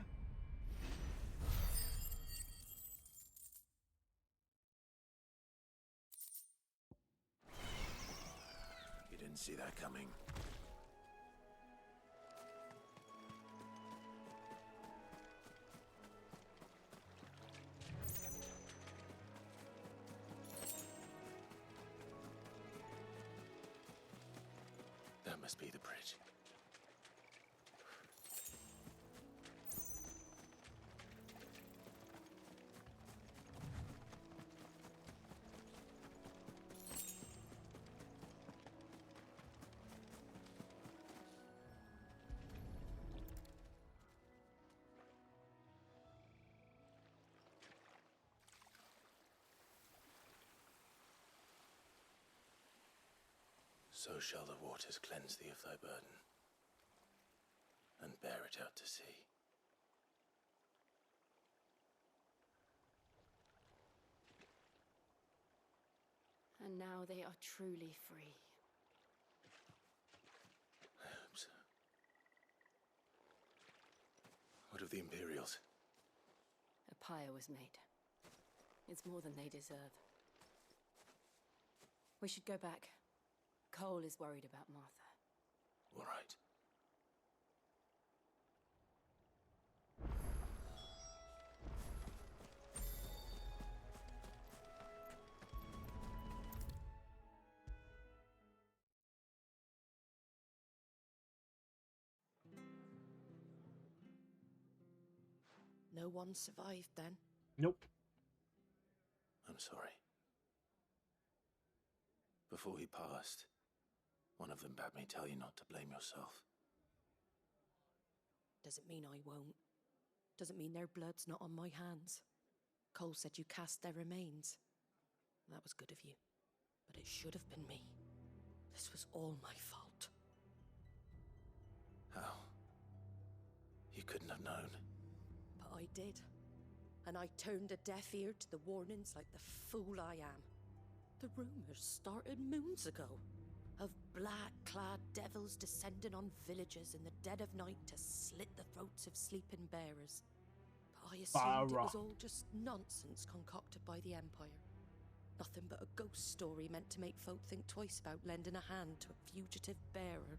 You didn't see that coming. That must be the bridge. So shall the waters cleanse thee of thy burden, and bear it out to sea. And now they are truly free. I hope so. What of the Imperials? A pyre was made. It's more than they deserve. We should go back. Cole is worried about Martha. All right. No one survived then? Nope. I'm sorry. Before he passed, one of them bade me tell you not to blame yourself. Doesn't mean I won't. Doesn't mean their blood's not on my hands. Cole said you cast their remains. That was good of you. But it should have been me. This was all my fault. How? You couldn't have known. But I did. And I turned a deaf ear to the warnings like the fool I am. The rumors started moons ago. Of black-clad devils descending on villages in the dead of night to slit the throats of sleeping bearers. But I assumed it was all just nonsense concocted by the Empire. Nothing but a ghost story meant to make folk think twice about lending a hand to a fugitive bearer.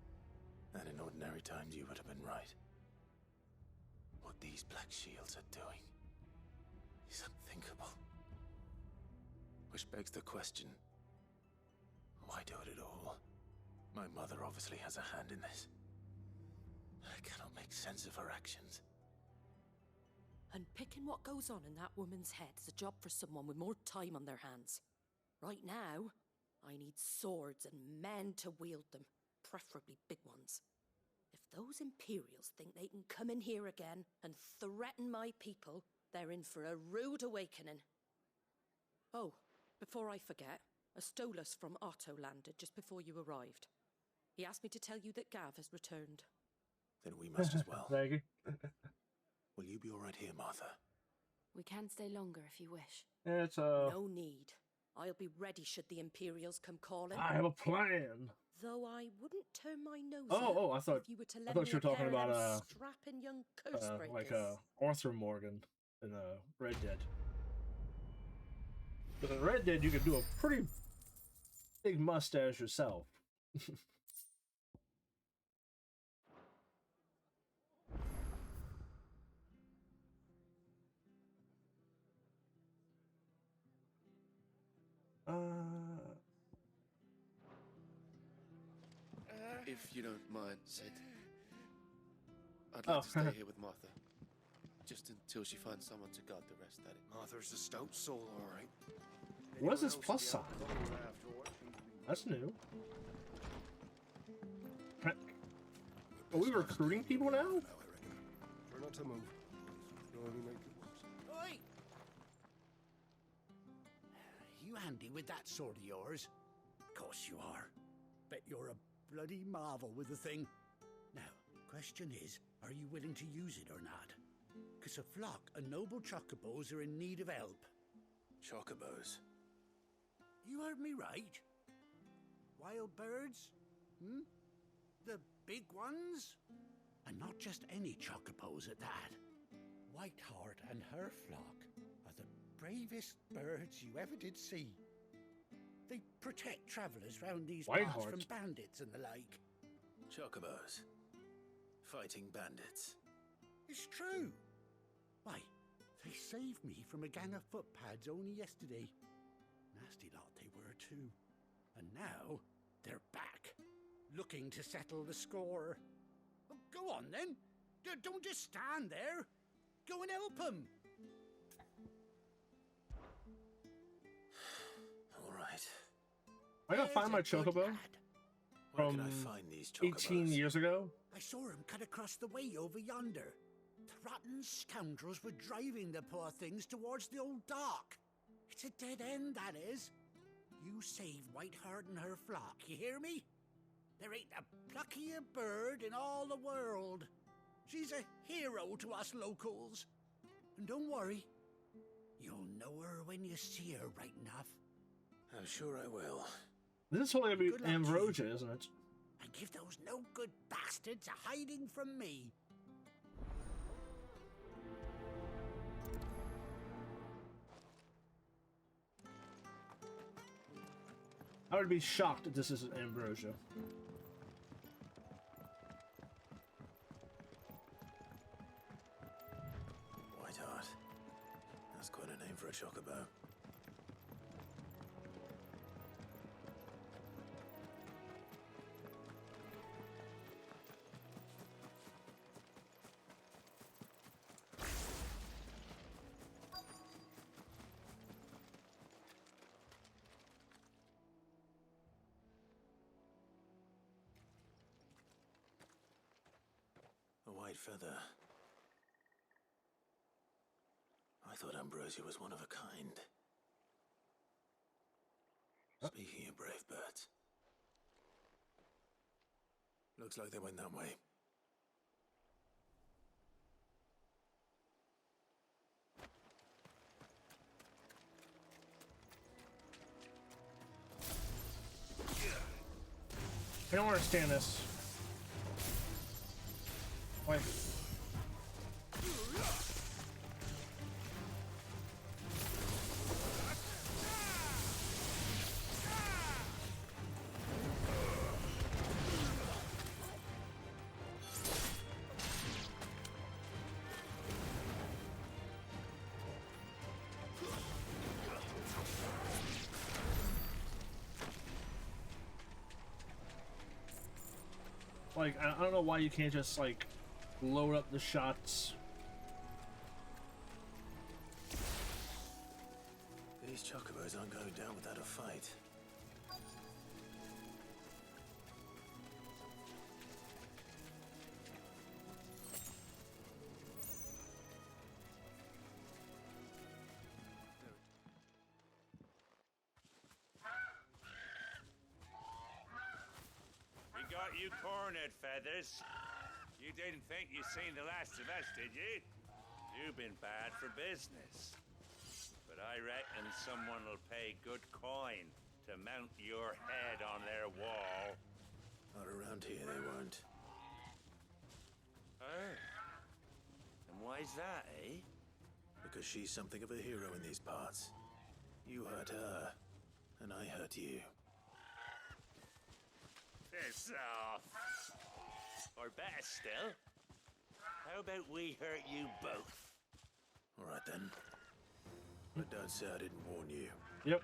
And in ordinary times you would have been right. What these Black Shields are doing is unthinkable. Which begs the question, why do it at all? My mother obviously has a hand in this. I cannot make sense of her actions. And picking what goes on in that woman's head is a job for someone with more time on their hands. Right now, I need swords and men to wield them, preferably big ones. If those Imperials think they can come in here again and threaten my people, they're in for a rude awakening. Oh, before I forget, a Stolas from Otto landed just before you arrived. He asked me to tell you that Gav has returned. Then we must as well. Thank you. Will you be all right here, Martha? We can stay longer if you wish. It's No need. I'll be ready should the Imperials come calling. I have a plan. Though I wouldn't turn my nose Oh, I thought if you were to I lend thought me you were a talking pair of about them strapping young curse breakers. like Arthur Morgan in Red Dead. Because in Red Dead you could do a pretty big mustache yourself. If you don't mind, Sid, I'd like to stay here with Martha. Just until she finds someone to guard the rest at it. Martha's a stout soul, all right. What is this plus sign? That's new. Are we recruiting people now? Try not to move. You'll only make it worse. Oi! You handy with that sword of yours? Of course you are. Bet you're a bloody marvel with the thing. Now, question is, are you willing to use it or not? Because a flock of noble chocobos are in need of help. Chocobos? You heard me right. Wild birds? Hmm? The big ones? And not just any chocobos at that. Whiteheart and her flock are the bravest birds you ever did see. They protect travellers round these parts from bandits and the like. Chocobos. Fighting bandits. It's true. Why, they saved me from a gang of footpads only yesterday. Nasty lot they were too. And now, they're back, looking to settle the score. Well, go on then. Don't just stand there. Go and help them. All right. I gotta find my chocobo Where from can I find these chocobos? 18 years ago. I saw him cut across the way over yonder. The rotten scoundrels were driving the poor things towards the old dock. It's a dead end, that is. You save Whiteheart and her flock, you hear me? There ain't a pluckier bird in all the world. She's a hero to us locals. And don't worry, you'll know her when you see her right enough. I'm sure I will. This is totally gonna be Ambrosia, isn't it? And give those no-good bastards a hiding from me. I would be shocked if this isn't Ambrosia. Whiteheart. That's quite a name for a chocobo. A white feather. I thought Ambrosia was one of a kind. Speaking of brave birds. Looks like they went that way. I don't understand this. Wait. Like, I don't know why you can't just, like, load up the shots. These chocobos aren't going down without a fight. We got you cornered, Feathers. You didn't think you'd seen the last of us, did you? You've been bad for business. But I reckon someone will pay good coin to mount your head on their wall. Not around here, they won't. Oh. And why's that, eh? Because she's something of a hero in these parts. You hurt her, and I hurt you. Piss off. Or better still, how about we hurt you both? All right then. But don't say I didn't warn you. Yep.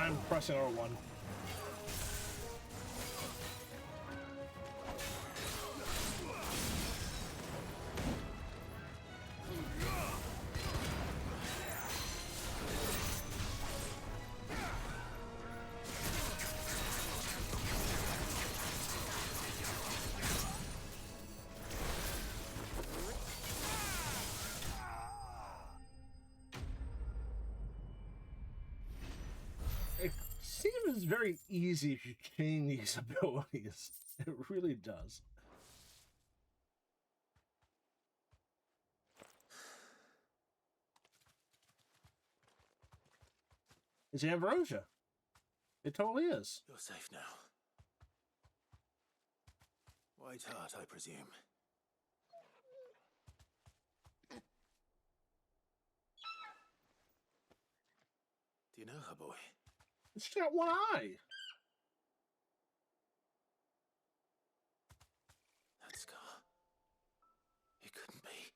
I'm pressing R1. It seems very easy if you chain these abilities. It really does. It's Ambrosia. It totally is. You're safe now. White Heart, I presume. Do you know her, boy? She's got one eye. That scar. It couldn't be.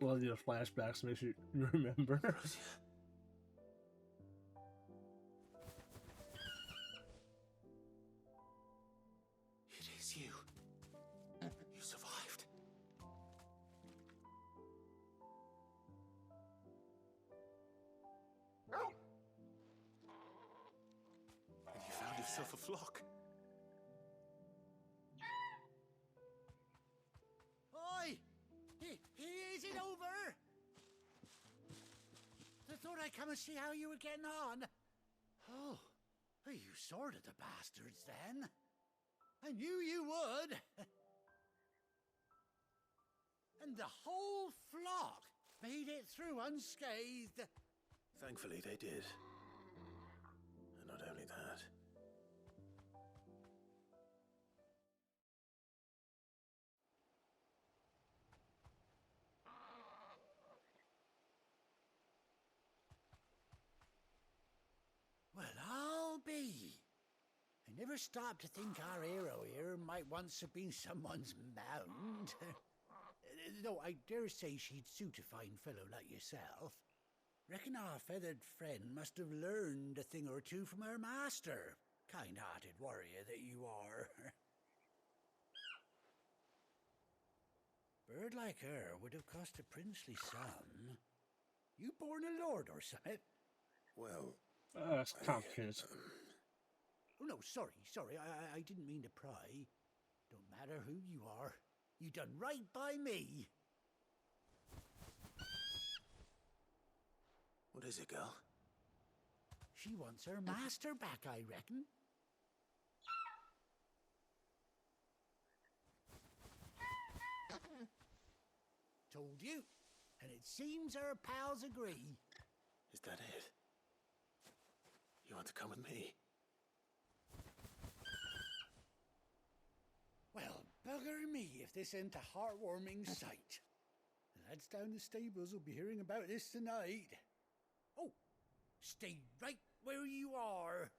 Love the flashbacks makes you remember. Ambrosia. It is you. You survived. And you found yourself a flock. Oi! Is it over? I thought I'd come and see how you were getting on. Oh, you sorted the bastards then. I knew you would. And the whole flock made it through unscathed. Thankfully, they did. And not only that. Well, I'll be. I never stopped to think our hero here might once have been someone's mound. Though I dare say she'd suit a fine fellow like yourself. Reckon our feathered friend must have learned a thing or two from her master. Kind-hearted warrior that you are. Bird like her would have cost a princely sum. You born a lord or something? Well, that's complicated. Oh, no, sorry. I didn't mean to pry. Don't matter who you are. You done right by me. what is it, girl? She wants her master back, I reckon. Told you. And it seems her pals agree. Is that it? You want to come with me? Well, bugger me if this ain't a heartwarming sight. The lads down the stables will be hearing about this tonight. Oh, stay right where you are.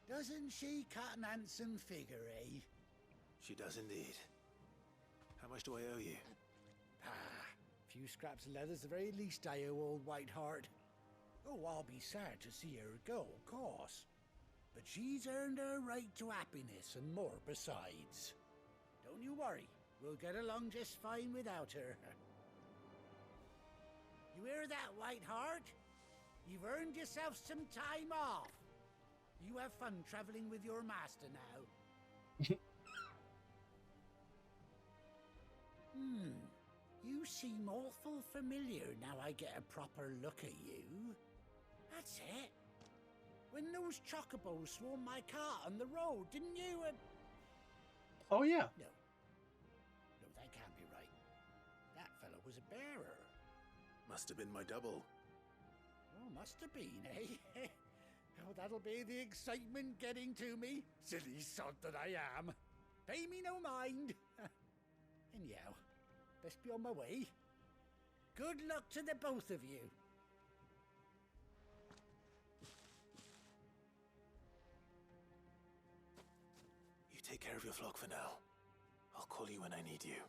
Doesn't she cut an handsome figure, eh? She does indeed. How much do I owe you? Few scraps of leather's the very least I owe old Whiteheart. Oh, I'll be sad to see her go, of course. But she's earned her right to happiness and more besides. Don't you worry, we'll get along just fine without her. You hear that, Whiteheart? You've earned yourself some time off. You have fun traveling with your master now. You seem awful familiar now I get a proper look at you. That's it. When those chocobos swarmed my car on the road, didn't you? Oh, yeah. No, that can't be right. That fellow was a bearer. Must have been my double. Oh, must have been, eh? Oh, that'll be the excitement getting to me. Silly sod that I am. Pay me no mind. Anyhow, best be on my way. Good luck to the both of you. You take care of your flock for now. I'll call you when I need you.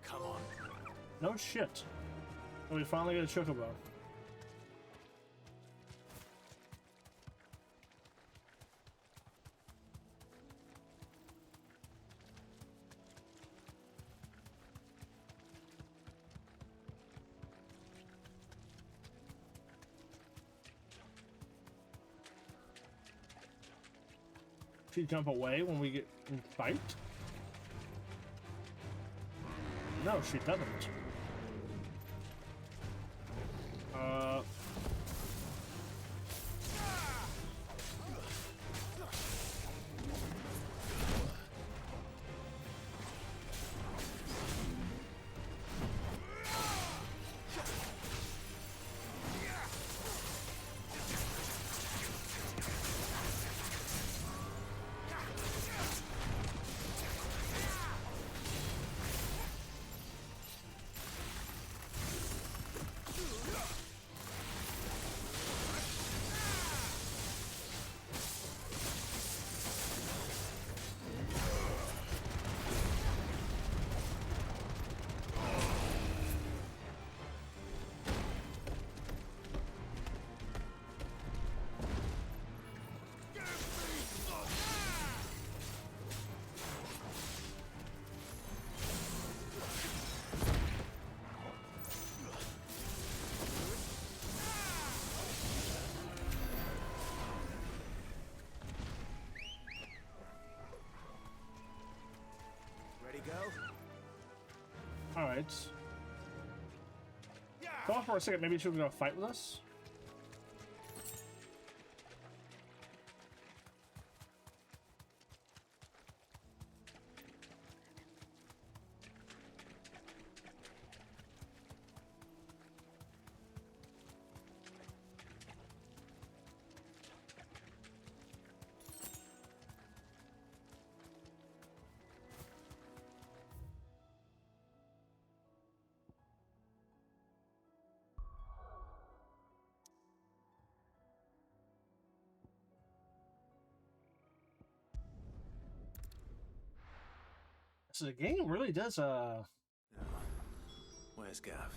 Come on. No shit. We finally get a chocobo. She jump away when we get in fight? No, she doesn't. Alright. Thought for a second maybe she was gonna fight with us. So the game really does Where's Gav?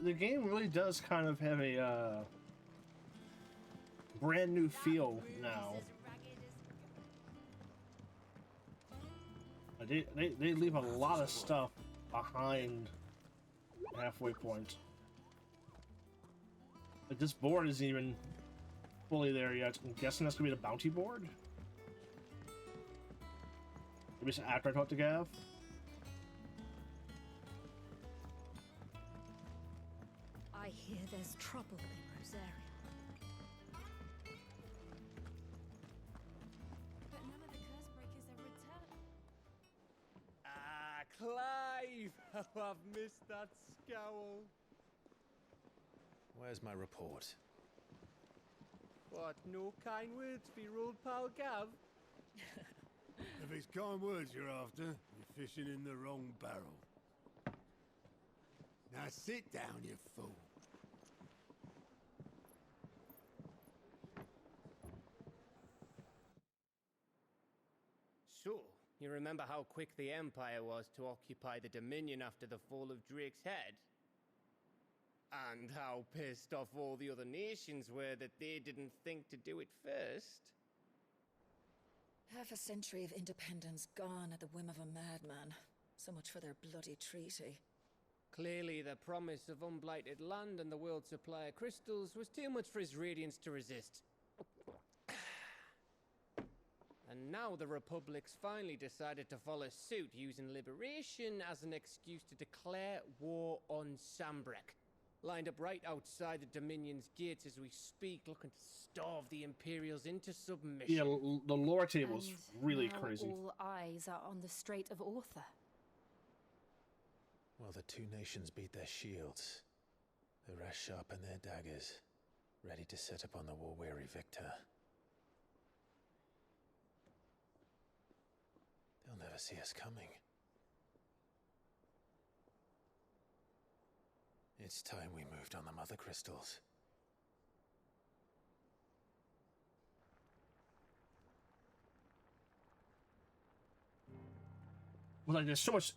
the game really does kind of have a brand new feel now. They leave a lot of stuff behind the halfway point. But this board isn't even fully there yet. I'm guessing that's gonna be the bounty board. Maybe it's after I talked to Gav. I hear there's trouble in Rosaria. But none of the curse breakers ever returned. Ah, Clive! How I've missed that scowl. Where's my report? What, no kind words for your old pal Gav? If it's kind words you're after, you're fishing in the wrong barrel. Now sit down, you fool. So, you remember how quick the Empire was to occupy the Dominion after the fall of Drake's Head? And how pissed off all the other nations were that they didn't think to do it first? Half a century of independence gone at the whim of a madman. So much for their bloody treaty. Clearly, the promise of unblighted land and the world's supply of crystals was too much for his radiance to resist. And now the Republic's finally decided to follow suit, using liberation as an excuse to declare war on Sambrek. Lined up right outside the Dominion's gates as we speak, looking to starve the Imperials into submission. Yeah, the lore table's really now crazy. All eyes are on the Strait of Ortha. Well, the two nations beat their shields. The rest sharpen their daggers, ready to set upon the war-weary victor. They'll never see us coming. It's time we moved on the Mother Crystals. Well, like, there's so much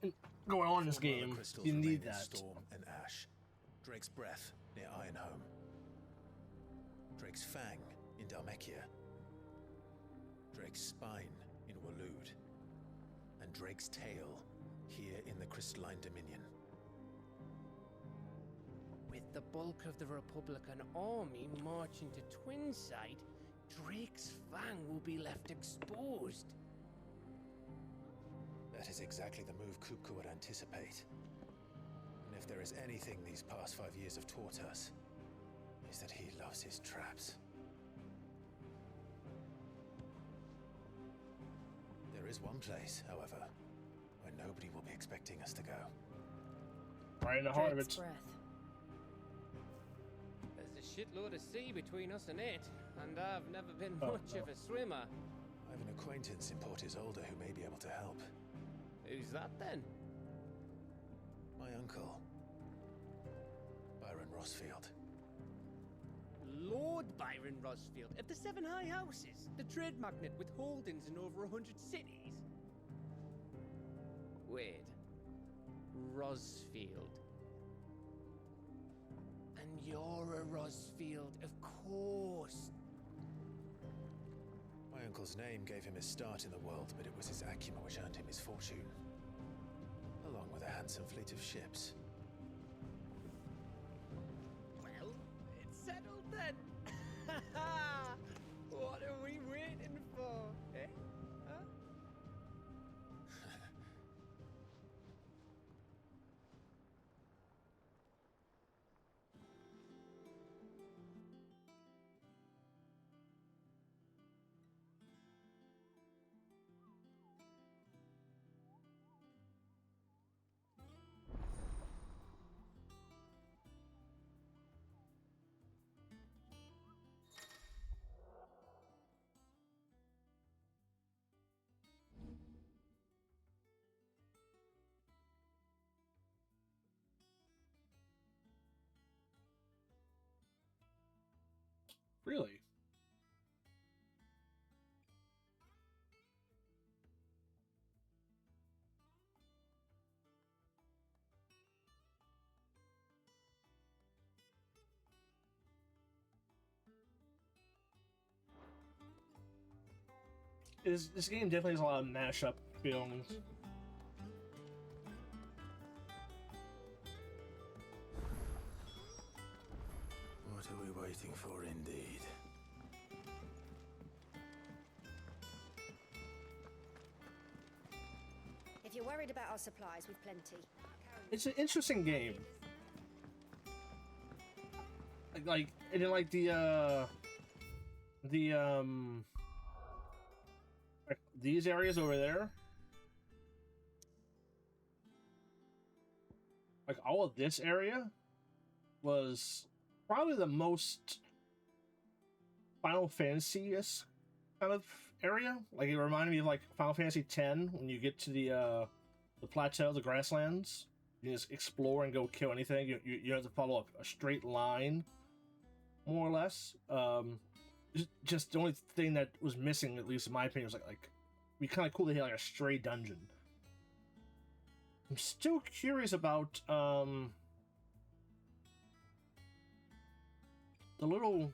going on in this game. You need that. Storm and Ash. Drake's Breath near Ironhome. Drake's Fang in Dhalmekia. Drake's Spine in Waloed. And Drake's Tail here in the Crystalline Dominion. With the bulk of the Republican army marching to Twinside, Drake's Fang will be left exposed. That is exactly the move Kupka would anticipate. And if there is anything these past 5 years have taught us, is that he loves his traps. There is one place, however, where nobody will be expecting us to go. Right in the heart of it. There's a shitload of sea between us and it, and I've never been much of a swimmer. I have an acquaintance in Port Isolde who may be able to help. Who's that then? My uncle, Byron Rosfield. Lord Byron Rosfield of the Seven High Houses, the trade magnate with holdings in over 100 cities. Wait, Rosfield. And you're a Rosfield, of course. My uncle's name gave him his start in the world, but it was his acumen which earned him his fortune. Along with a handsome fleet of ships. Well, it's settled then. What are we waiting for, eh? Huh? Really? This game definitely has a lot of mashup feelings. What are we waiting for, indeed? you're worried about our supplies, we've plenty. It's an interesting game. Like, and then like like these areas over there, like all of this area was probably the most Final Fantasy-esque kind of area. Like, it reminded me of like Final Fantasy X when you get to the plateau, the grasslands. You just explore and go kill anything. You have to follow a straight line, more or less. Just the only thing that was missing, at least in my opinion, was like it'd be kind of cool to hit like a stray dungeon. I'm still curious about the little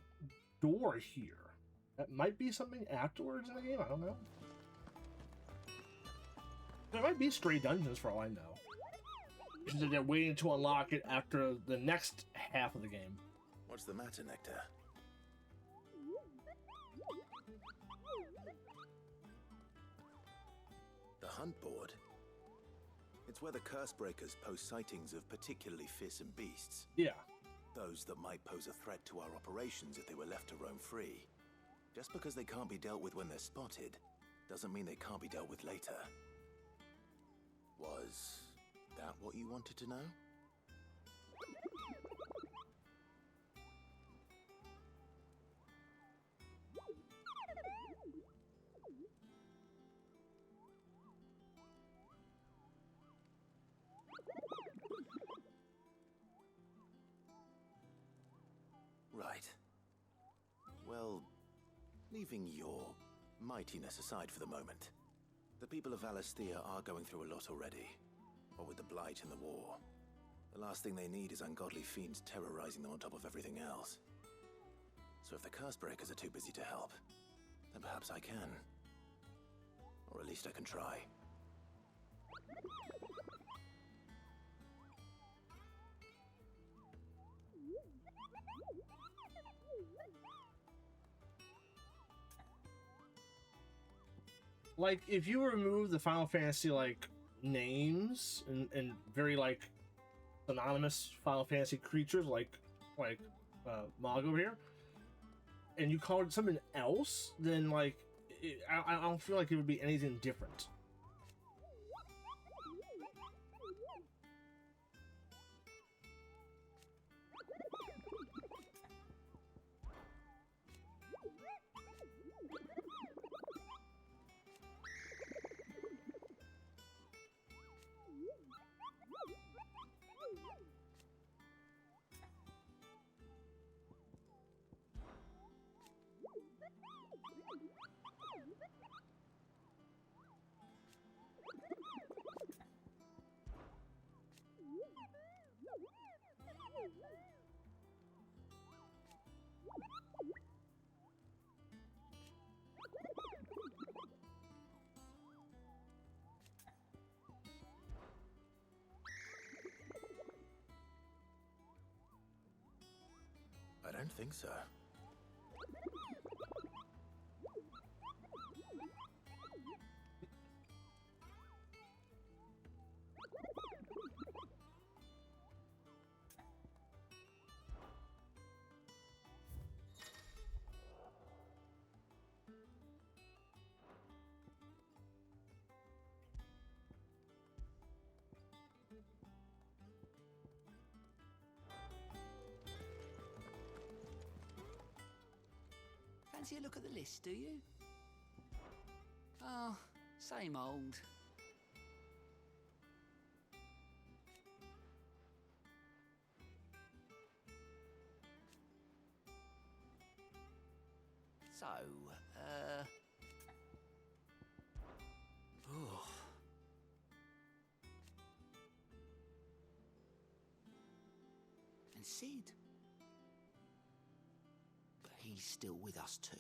door here. That might be something afterwards in the game. I don't know. There might be stray dungeons for all I know. They're waiting to unlock it after the next half of the game. What's the matter, Nectar? The hunt board? It's where the Cursebreakers post sightings of particularly fearsome beasts. Yeah. Those that might pose a threat to our operations if they were left to roam free. Just because they can't be dealt with when they're spotted, doesn't mean they can't be dealt with later. Was that what you wanted to know? Right. Well, leaving your mightiness aside for the moment, the people of Valisthea are going through a lot already. What with the Blight and the war. The last thing they need is ungodly fiends terrorizing them on top of everything else. So if the Cursebreakers are too busy to help, then perhaps I can. Or at least I can try. Like, if you remove the Final Fantasy, like, names and very, like, synonymous Final Fantasy creatures, like Mog over here, and you call it something else, then, like, I don't feel like it would be anything different. I don't think so. Fancy a look at the list, do you? Oh, same old. So, oh. And Sid. But he's still with us too.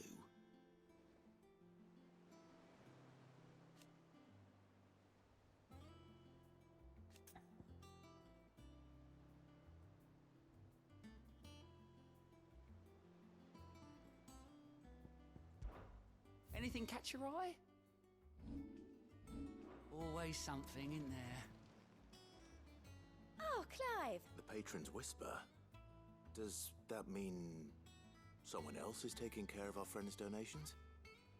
Anything catch your eye? Always something, in there? Oh, Clive! The Patron's Whisper? Does that mean someone else is taking care of our friend's donations?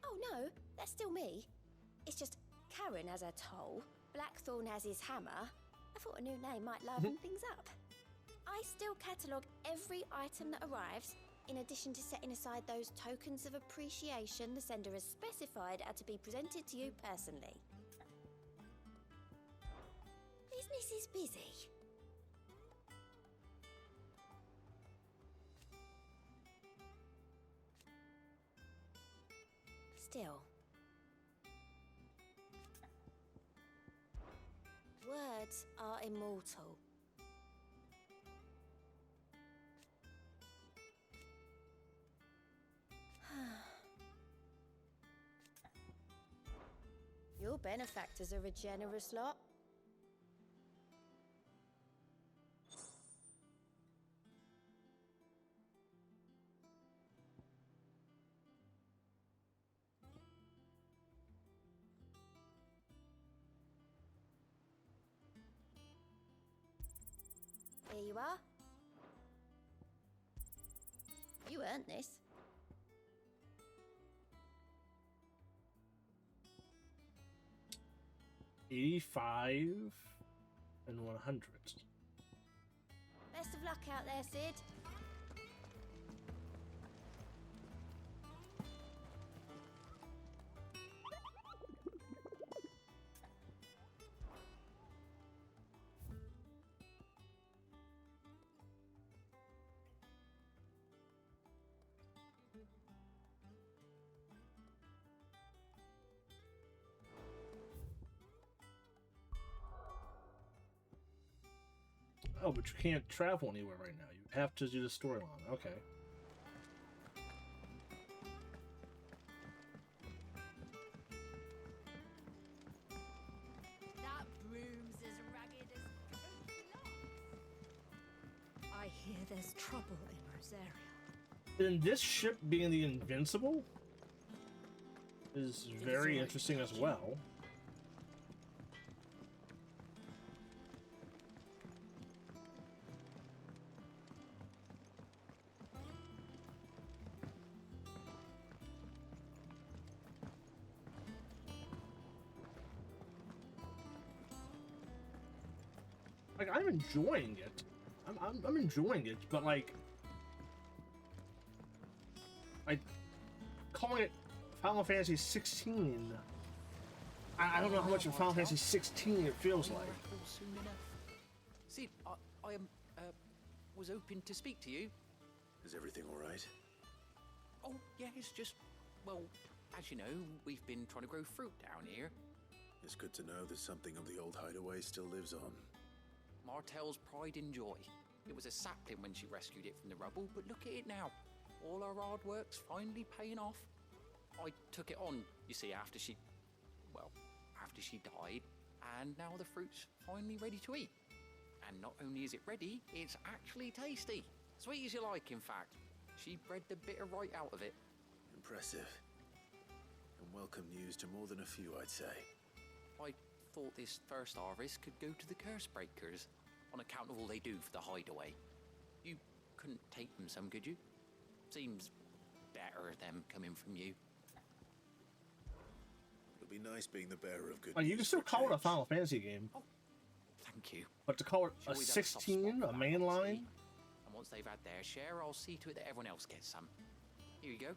Oh no, that's still me. It's just Karen has her toll, Blackthorn has his hammer. I thought a new name might liven things up. I still catalogue every item that arrives, in addition to setting aside those tokens of appreciation the sender has specified are to be presented to you personally. Business is busy. Still, words are immortal. Your benefactors are a generous lot. Here you are. You earned this. $85 and $100. Best of luck out there, Sid. Oh, but you can't travel anywhere right now. You have to do the storyline. Okay. That broom's as ragged as cake I hear there's trouble in Rosaria. And this ship being the Invincible is very interesting as well. Like, I'm enjoying it. I'm enjoying it, but like calling it Final Fantasy 16. I don't know how much of Final Fantasy 16 it feels like. Soon enough. Sid, I was hoping to speak to you. Is everything all right? Oh, yeah, it's just, well, as you know, we've been trying to grow fruit down here. It's good to know that something of the old hideaway still lives on. Martel's pride and joy. It was a sapling when she rescued it from the rubble, but look at it now. All our hard work's finally paying off. I took it on, you see, after she died, and now the fruit's finally ready to eat. And not only is it ready, it's actually tasty. Sweet as you like, in fact. She bred the bitter right out of it. Impressive. And welcome news to more than a few, I'd say. I thought this first harvest could go to the curse breakers, on account of all they do for the hideaway. You couldn't take them some, could you? Seems better them coming from you. It'll be nice being the bearer of good Like, you news can still for call it a change. Final Fantasy game. Oh, thank you. But to call it She a always had a soft spot 16, for a that, main honestly. line, And once they've had their share, I'll see to it that everyone else gets some. Here you go.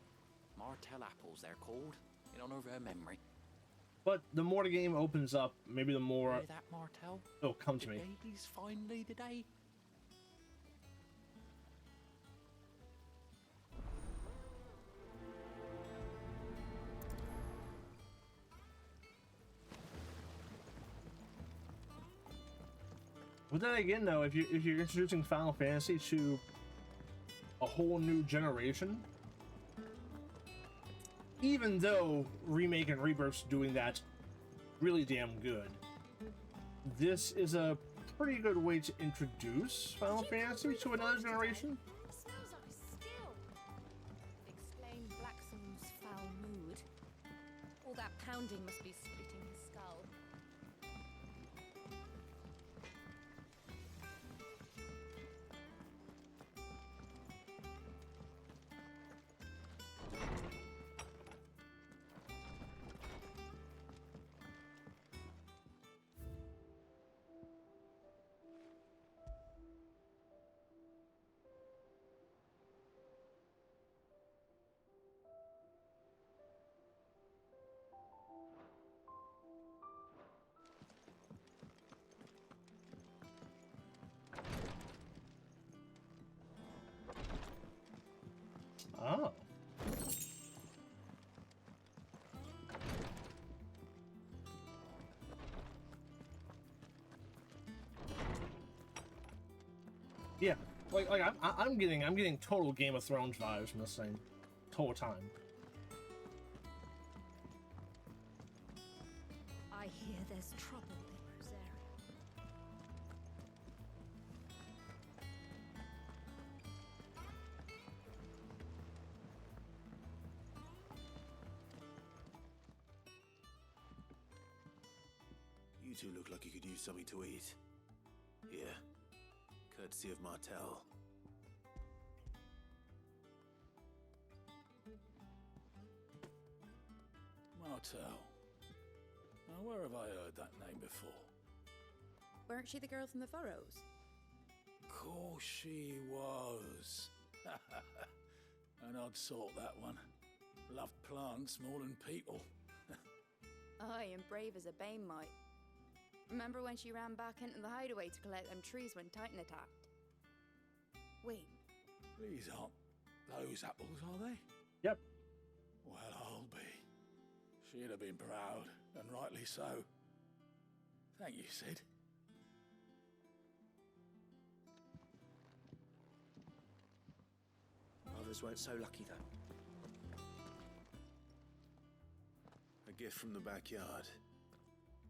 Martel apples, they're called, in honor of her memory. but the more the game opens up, maybe the more Hear that, Martel? it'll come to me. Today's finally the day. But then again, though, if you're introducing Final Fantasy to a whole new generation, even though Remake and Rebirth's doing that really damn good, this is a pretty good way to introduce Final Fantasy to another generation. Smells like still. Explain Blackthorn's foul mood. All that pounding must be splitting his skull. Yeah, like I'm getting total Game of Thrones vibes from this thing, total time. I hear there's trouble in Rosaria. You two look like you could use something to eat. Here, courtesy of Martel. Martel. Now, where have I heard that name before? Weren't she the girl from the Furrows? Course she was. An odd sort, that one. Loved plants more than people. Aye, and brave as a bane mite. Remember when she ran back into the hideaway to collect them trees when Titan attacked? Wait. These aren't those apples, are they? Yep. Well, I'll be. She'd have been proud, and rightly so. Thank you, Sid. Others weren't so lucky, though. A gift from the backyard.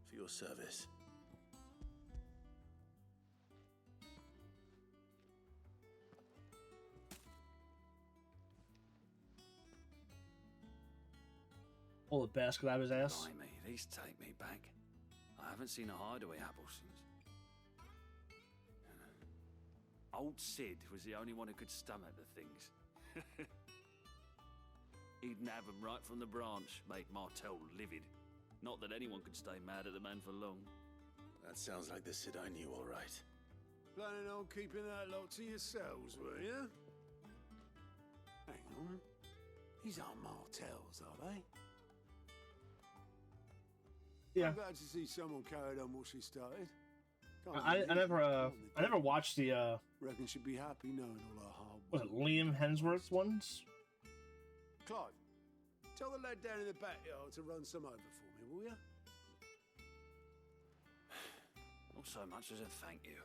For your service. Pull the basket out of his ass. Blimey, these take me back. I haven't seen a hideaway apple since. Old Sid was the only one who could stomach the things. He'd nab them right from the branch, make Martel livid. Not that anyone could stay mad at the man for long. That sounds like the Sid I knew, all right. Planning on keeping that lot to yourselves, were you? Hang on. These aren't Martels, are they? Yeah. I'm glad to see someone carried on what she started. I never watched the Reckon she'd be happy knowing all her hard was it Liam Hemsworth ones? Clive, tell the lad down in the backyard to run some over for me, will you? Not so much as a thank you.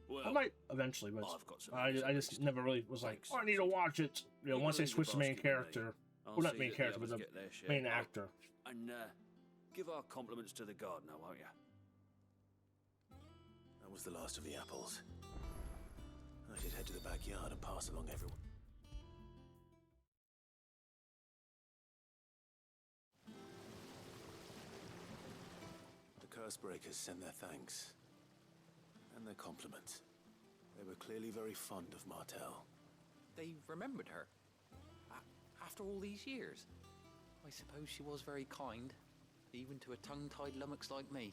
Well, I might eventually, but I've got some I just never really was like, oh, I need to watch it. You know, You once they leave the switch the main basket with me. character, I'll well, not see main that the character, but others the get their share. main Oh, actor. And give our compliments to the gardener, won't you? That was the last of the apples. I should head to the backyard and pass along everyone. The Cursebreakers send their thanks. And their compliments. They were clearly very fond of Martel. They remembered her. After all these years. I suppose she was very kind, even to a tongue-tied lummox like me.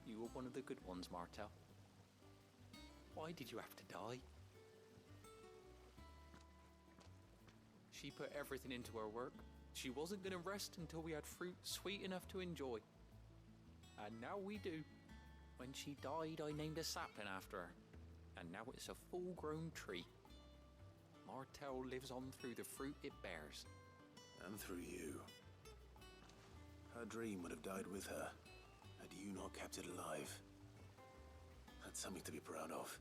You were one of the good ones, Martel. Why did you have to die? She put everything into her work. She wasn't going to rest until we had fruit sweet enough to enjoy. And now we do. When she died, I named a sapling after her. And now it's a full-grown tree. Martel lives on through the fruit it bears. And through you. Her dream would have died with her, had you not kept it alive. That's something to be proud of.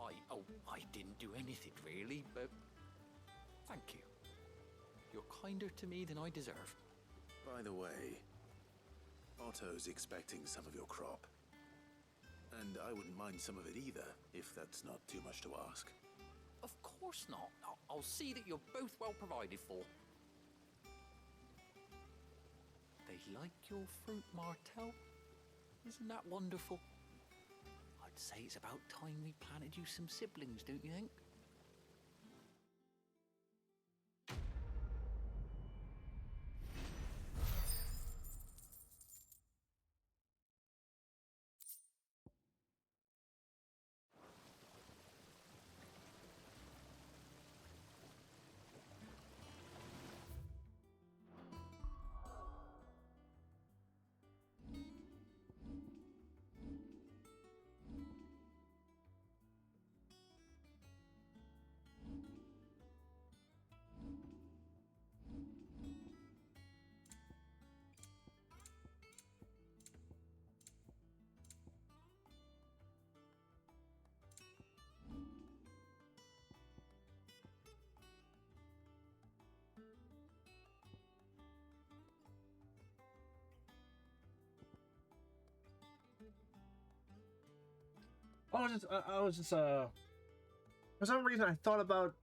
I didn't do anything really, but thank you. You're kinder to me than I deserve. By the way, Otto's expecting some of your crop. And I wouldn't mind some of it either, if that's not too much to ask. Of course not. I'll see that you're both well provided for. They like your fruit, Martel. Isn't that wonderful? I'd say it's about time we planted you some siblings, don't you think? I was just for some reason I thought about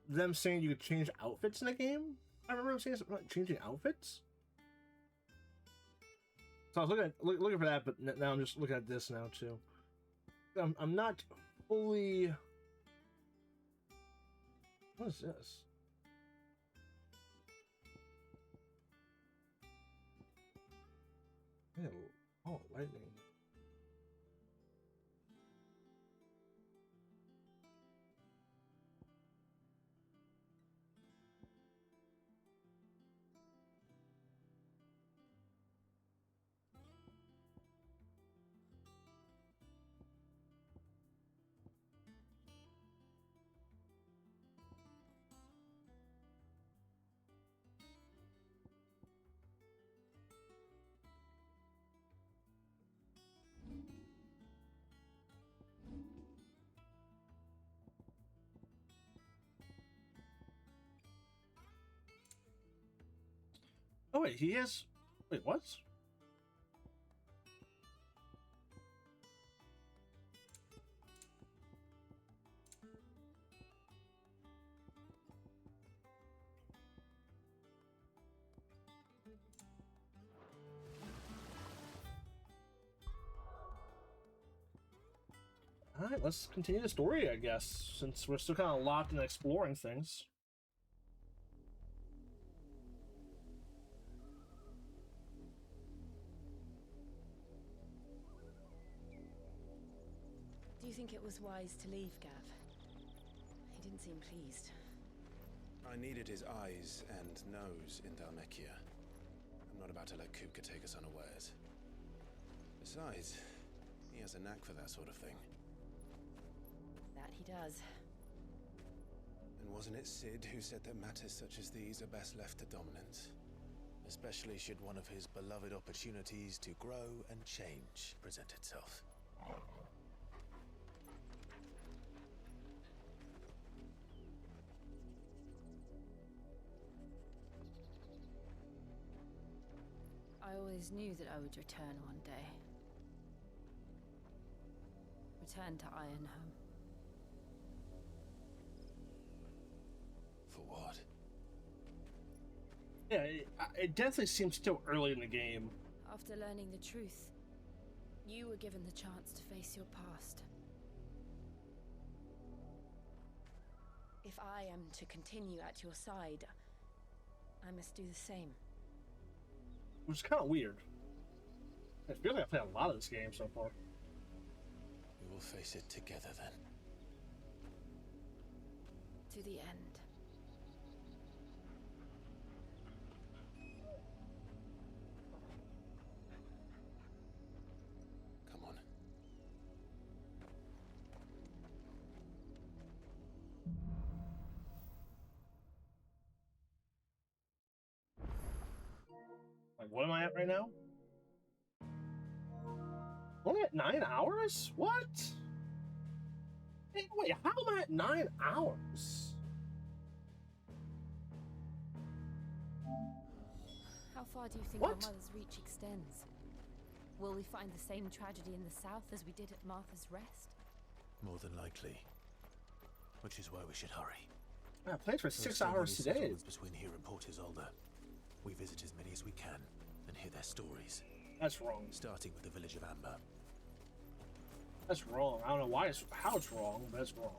them saying you could change outfits in the game. I remember them saying something about changing outfits. So I was looking for that, but now I'm just looking at this now too. I'm not fully. What is this? Yeah, oh, lightning. Oh wait, he has. Wait, what? All right, let's continue the story, I guess, since we're still kind of locked in exploring things. Do you think it was wise to leave, Gav? He didn't seem pleased. I needed his eyes and nose in Dhalmekia. I'm not about to let Kupka take us unawares. Besides, he has a knack for that sort of thing. That he does. And wasn't it Sid who said that matters such as these are best left to dominance? Especially should one of his beloved opportunities to grow and change present itself. I always knew that I would return one day. Return to Ironhome. For what? Yeah, it definitely seems still early in the game. After learning the truth, you were given the chance to face your past. If I am to continue at your side, I must do the same. Which is kind of weird. I feel like I played a lot of this game so far. We will face it together then. To the end. Come on. Like, what am I at right now? Only at 9 hours? What? Hey, wait, how am I at 9 hours? How far do you think What? our mother's reach extends? Will we find the same tragedy in the south as we did at Martha's Rest? More than likely. Which is why we should hurry. I played for There are 6 so many hours today. settlements between here and Port Isolde. We visit as many as we can and hear their stories. That's wrong. Starting with the village of Amber. That's wrong. I don't know why how it's wrong, but it's wrong.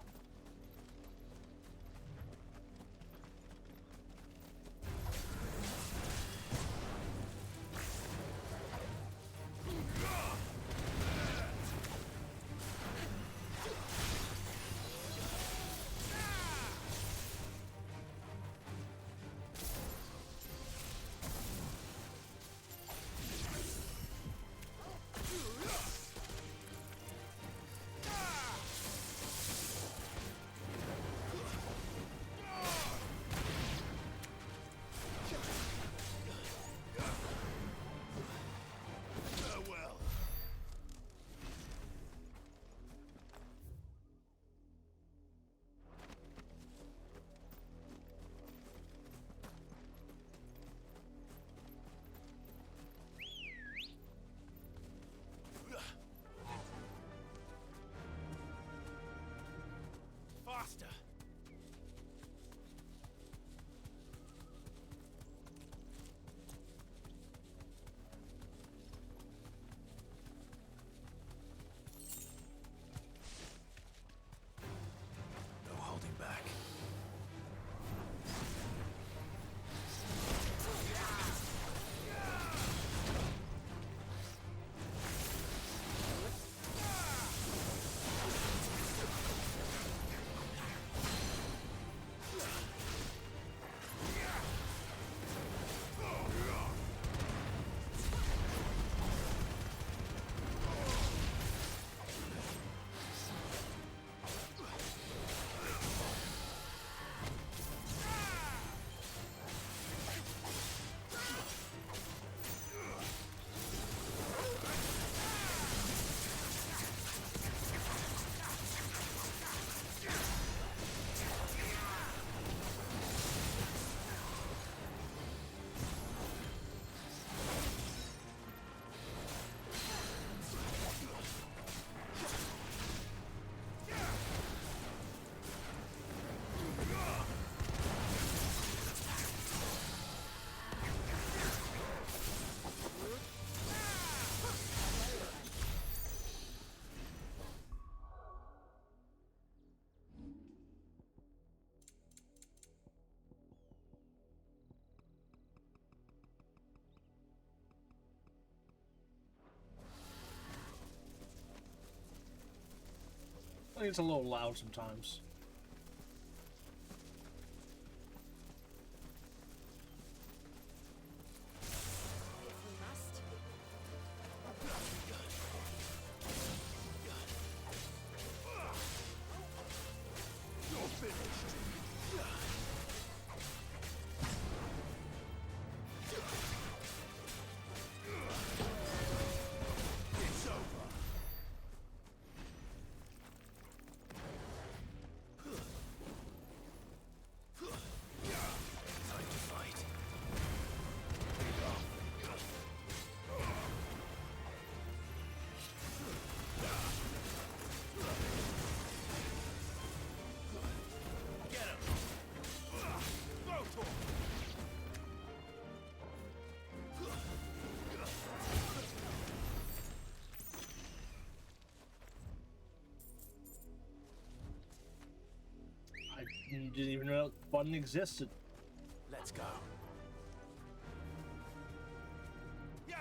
think it's a little loud sometimes. You didn't even know that button existed. Let's go. Yeah.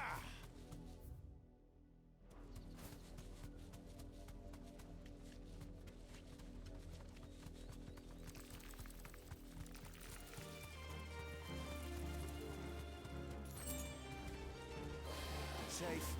Safe.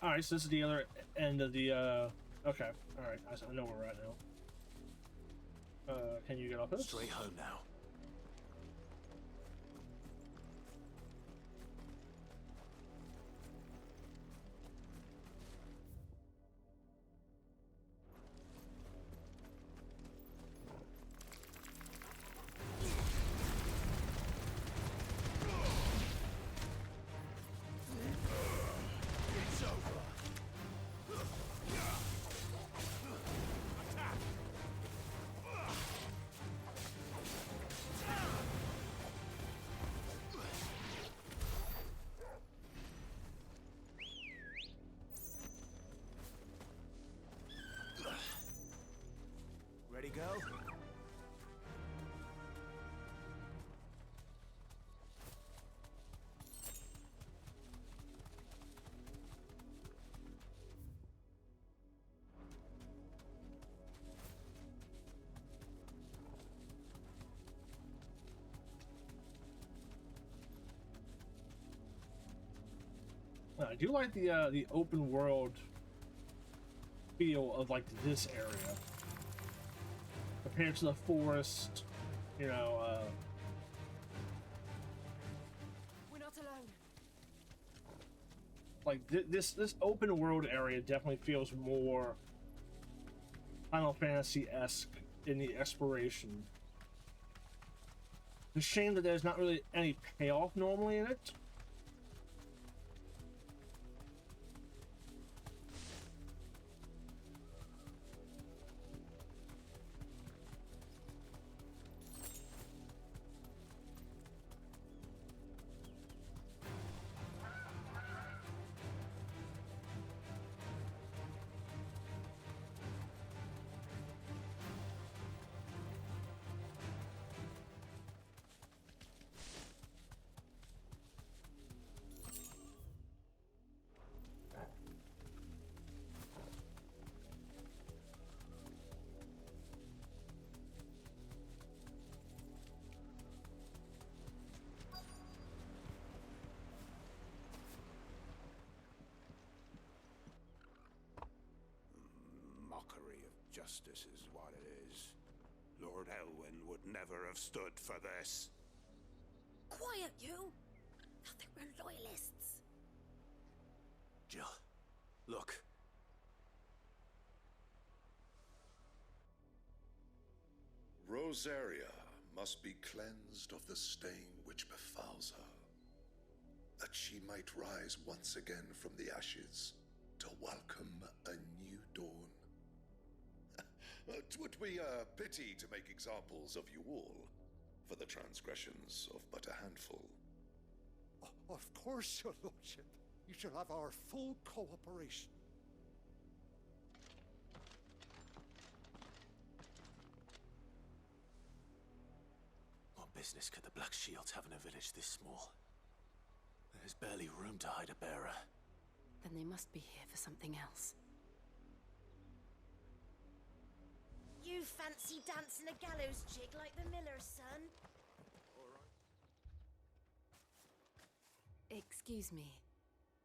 Alright, so this is the other end of the, okay. Alright, I know where we're at now. Can you get off this? Straight home now. Ready, go? I do like the open world feel of like this area. compared to the forest, you know, We're not alone. like this open world area definitely feels more Final Fantasy-esque in the exploration. It's a shame that there's not really any payoff normally in it. Mockery of justice is what it is. Lord Elwyn would never have stood for this. Quiet, you! Thought they were loyalists. Jill, look. Rosaria must be cleansed of the stain which befouls her, that she might rise once again from the ashes to welcome a new dawn. 'Twould be a pity to make examples of you all for the transgressions of but a handful. Of course, your lordship. You shall have our full cooperation. What business could the Black Shields have in a village this small? There's barely room to hide a bearer. Then they must be here for something else. You fancy dancing a gallows jig like the miller's son? Excuse me,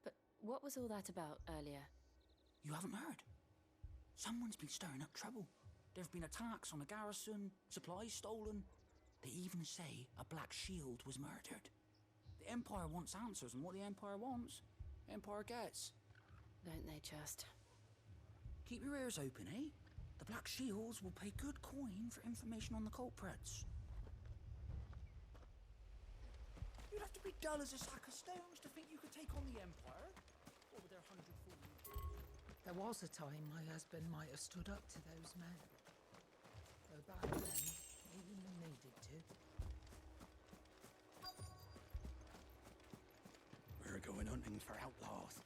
but what was all that about earlier? You haven't heard? Someone's been stirring up trouble. There have been attacks on the garrison, supplies stolen. They even say a Black Shield was murdered. The Empire wants answers, and what the Empire wants, Empire gets. Don't they just? Keep your ears open, eh? The Black Shields will pay good coin for information on the culprits. You'd have to be dull as a sack of stones to think you could take on the Empire. What with their 100 There was a time my husband might have stood up to those men. Though back then, he wouldn't have needed to. We're going hunting for outlaws.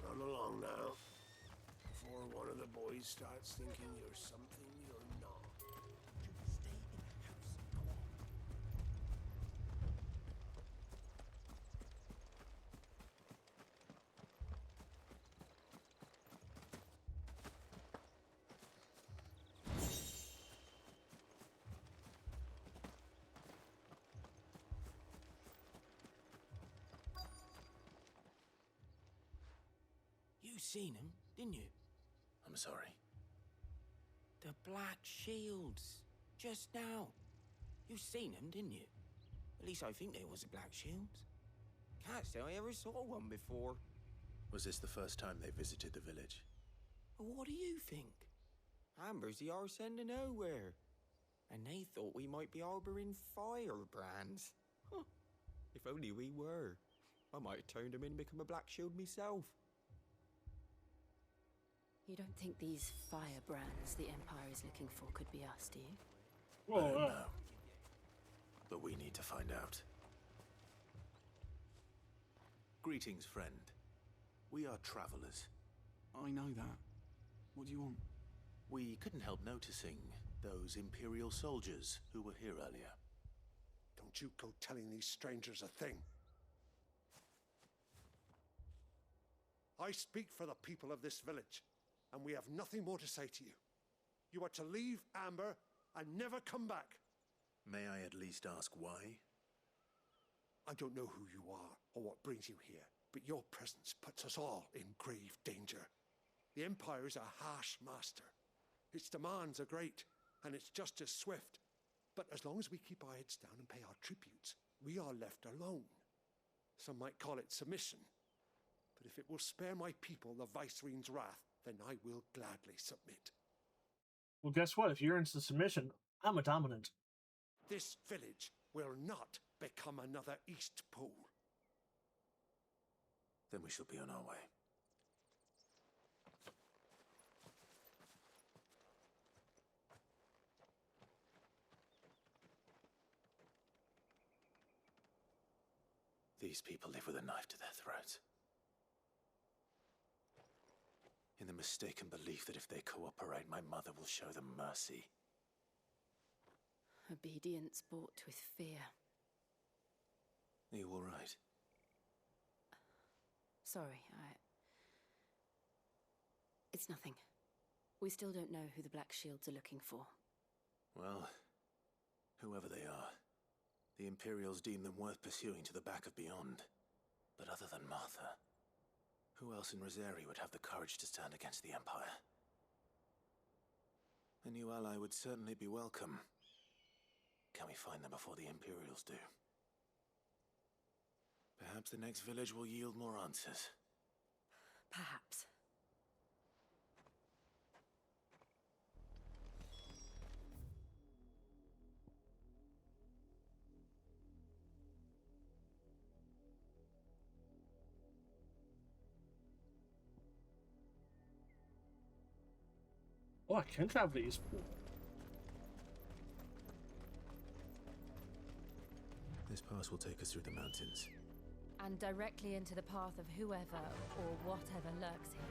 Run along now, before one of the boys starts thinking you're something you're not. Stay in the house. Go on. You seen him, didn't you? I'm sorry. The Black Shields. Just now. You seen them, didn't you? At least I think they was the Black Shields. Can't say I ever saw one before. Was this the first time they visited the village? What do you think? Amber's the arse end of nowhere. And they thought we might be harbouring firebrands. Huh. If only we were. I might have turned them in and become a Black Shield myself. You don't think these firebrands the Empire is looking for could be us, do you? Well, no. But we need to find out. Greetings, friend. We are travelers. I know that. What do you want? We couldn't help noticing those Imperial soldiers who were here earlier. Don't you go telling these strangers a thing. I speak for the people of this village, and we have nothing more to say to you. You are to leave Amber and never come back. May I at least ask why? I don't know who you are or what brings you here, but your presence puts us all in grave danger. The Empire is a harsh master. Its demands are great, and its justice swift. But as long as we keep our heads down and pay our tributes, we are left alone. Some might call it submission. But if it will spare my people the Viceroy's wrath, then I will gladly submit. Well, guess what? If you're into submission, I'm a dominant. This village will not become another Eastpool. Then we shall be on our way. These people live with a knife to their throats. In the mistaken belief that if they cooperate, my mother will show them mercy. Obedience bought with fear. Are you all right? Sorry, It's nothing. We still don't know who the Black Shields are looking for. Well, whoever they are, the Imperials deem them worth pursuing to the back of beyond. But other than Martha, who else in Rosari would have the courage to stand against the Empire? A new ally would certainly be welcome. Can we find them before the Imperials do? Perhaps the next village will yield more answers. Perhaps. Oh, I can travel to Eastpool. This pass will take us through the mountains. And directly into the path of whoever or whatever lurks here.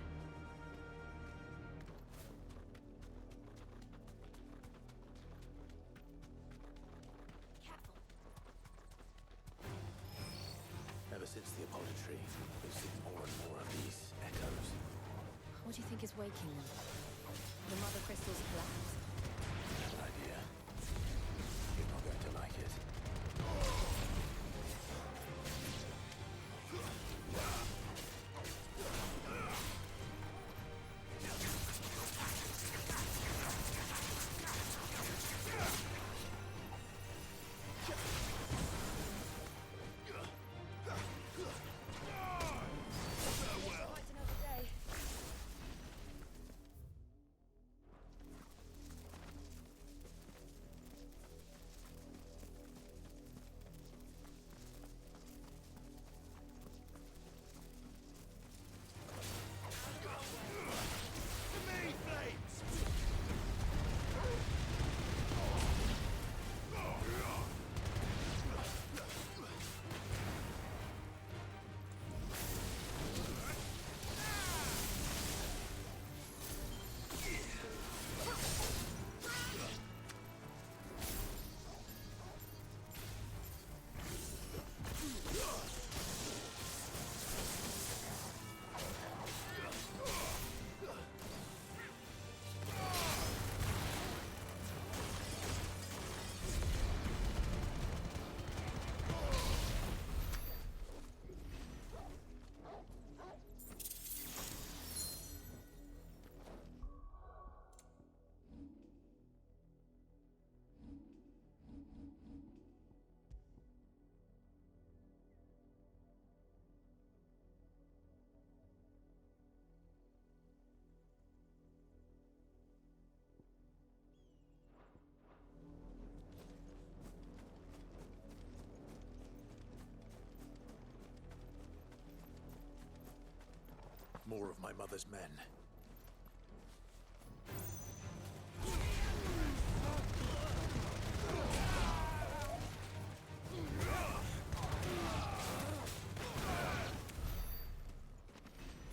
Ever since the Apollo tree, we've seen more and more of these echoes. What do you think is waking them? The mother crystal's collapse? I have an idea. You're not going to like it. More of my mother's men.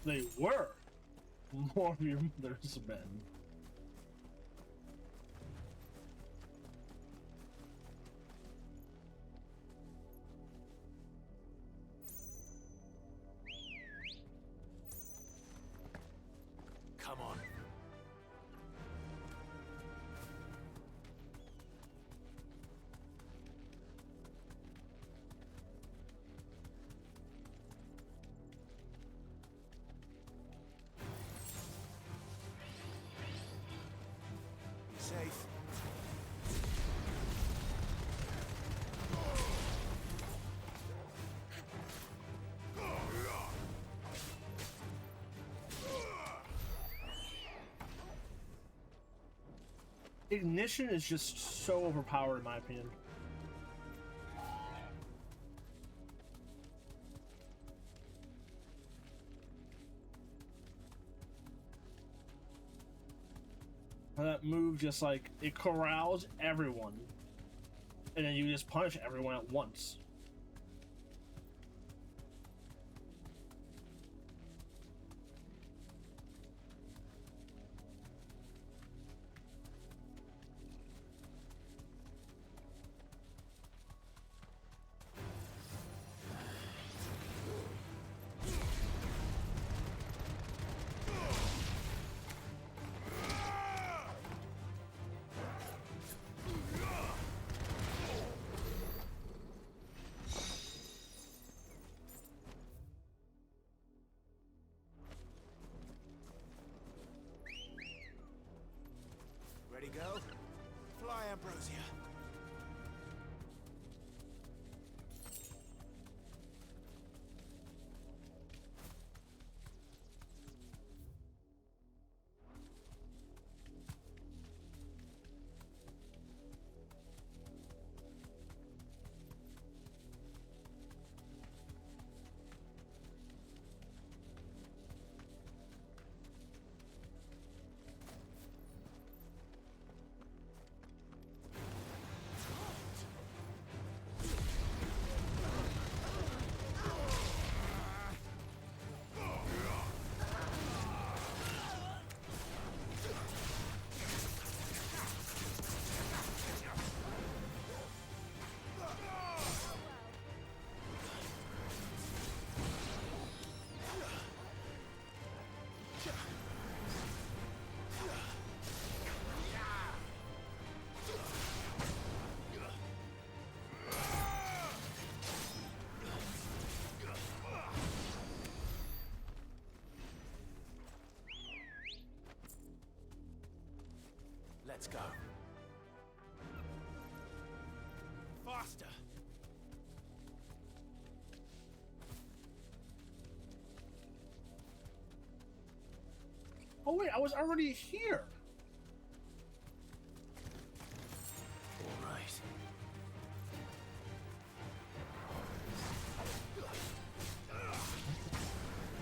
They were more of your mother's men. Come on. Ignition is just so overpowered in my opinion. That move just like it corrals everyone, and then you just punish everyone at once. Ready, go? Fly, Ambrosia. Let's go. Faster! Oh wait, I was already here. All right.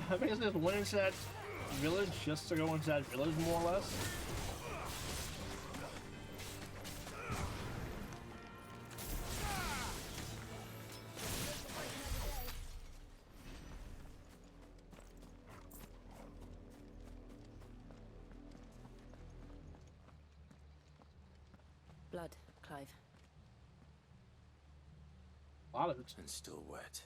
I think I just went into that village just to go into that village, more or less. Blood, Clive. A lot of it. And still wet.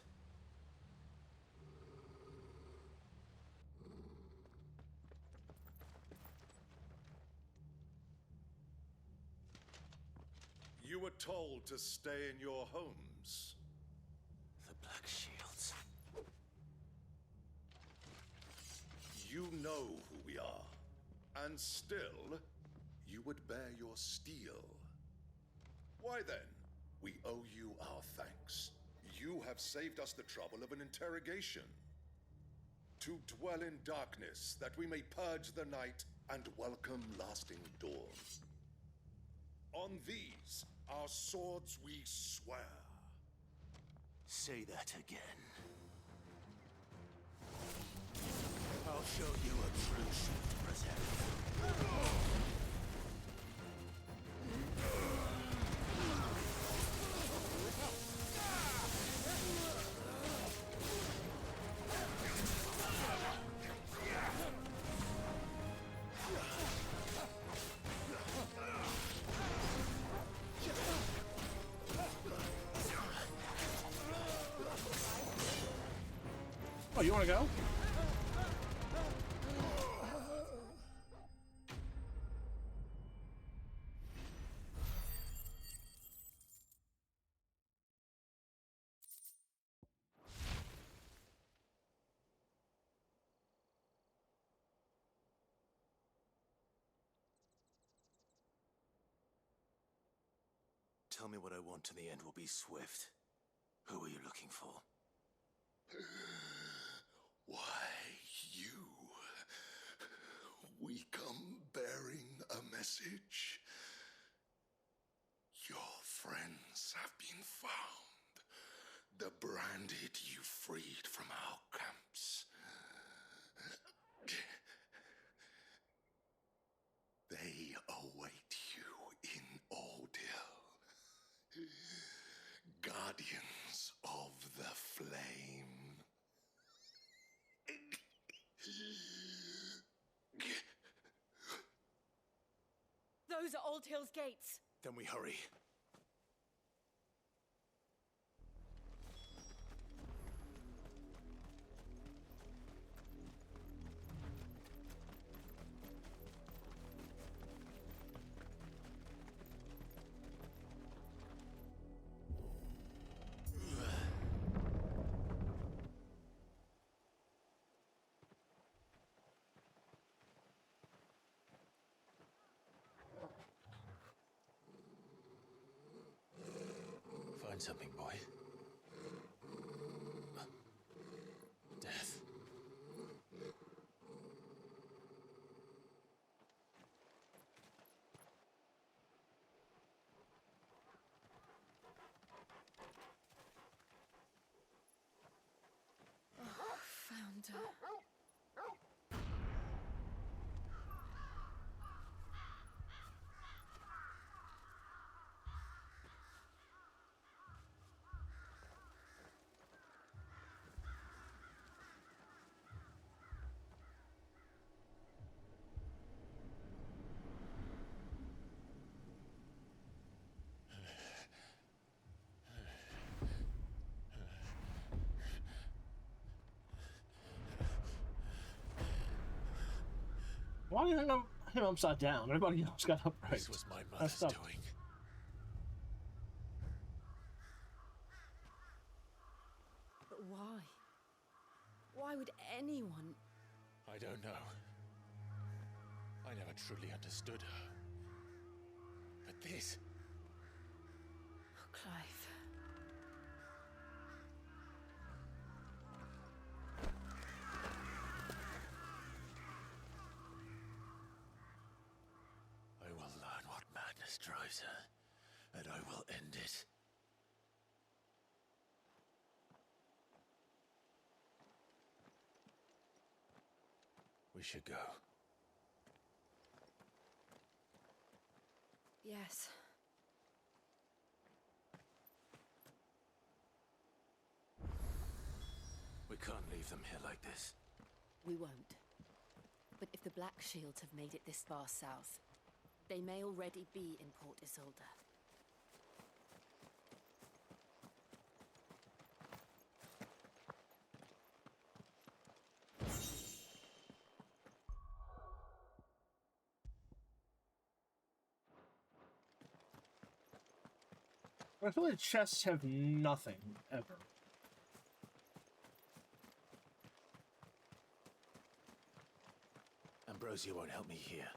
You were told to stay in your homes. The Black Shields. You know who we are, and still, you would bear your steel. Why then, we owe you our thanks. You have saved us the trouble of an interrogation. To dwell in darkness, that we may purge the night and welcome lasting dawn. On these, our swords we swear. Say that again. I'll show you a true shield present. Oh, you want to go? Tell me what I want and the end will be swift. Who are you looking for? Why, you. We come bearing a message. secrets have been found. The branded you freed from our camps. They await you in Ordil. Guardians of the Flame. Those are Old Hill's gates. Then we hurry. Find something, boy. Death. Found her. Why do you hang him upside down? Everybody else got upright. This was my mother's doing. But why? Why would anyone? I don't know. I never truly understood her. But this... Oh, Clive. I will learn what madness drives her, and I will end it. We should go. Yes. We can't leave them here like this. We won't. But if the Black Shields have made it this far south, they may already be in Port Isolde. I feel like chests have nothing, ever. Ambrosia won't help me here.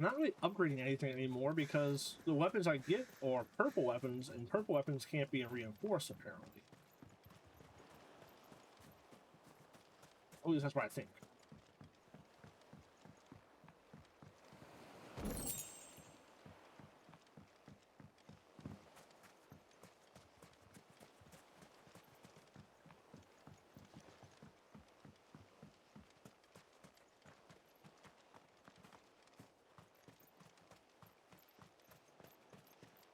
I'm not really upgrading anything anymore because the weapons I get are purple weapons, and purple weapons can't be reinforced, apparently. At least that's what I think.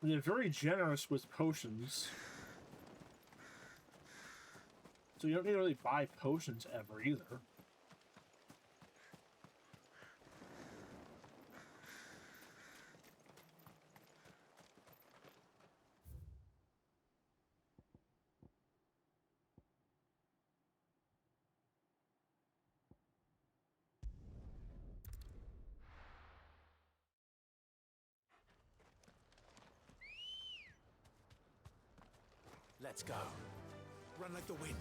They're very generous with potions. So you don't need to really buy potions ever either. Let's go. Run like the wind.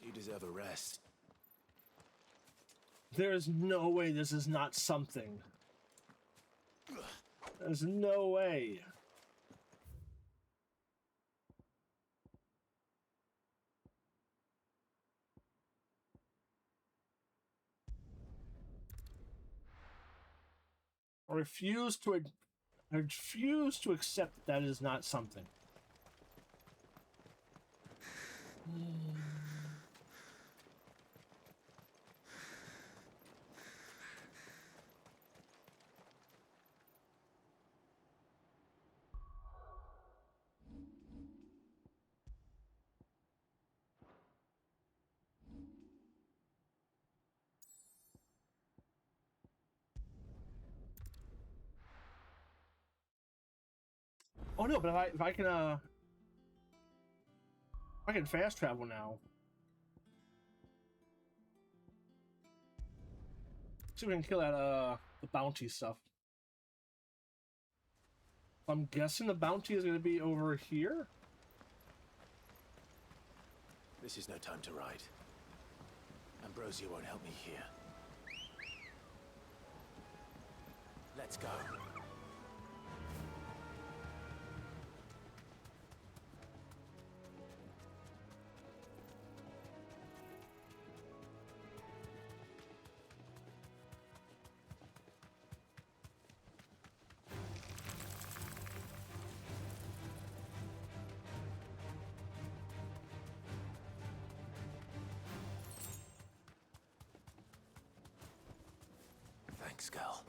You deserve a rest. There is no way this is not something. There's no way. I refuse to accept that is not something. Oh no, but if I can fast travel now. See if we can kill that the bounty stuff. I'm guessing the bounty is gonna be over here. This is no time to ride. Ambrosia won't help me here. Let's go. Thanks, girl.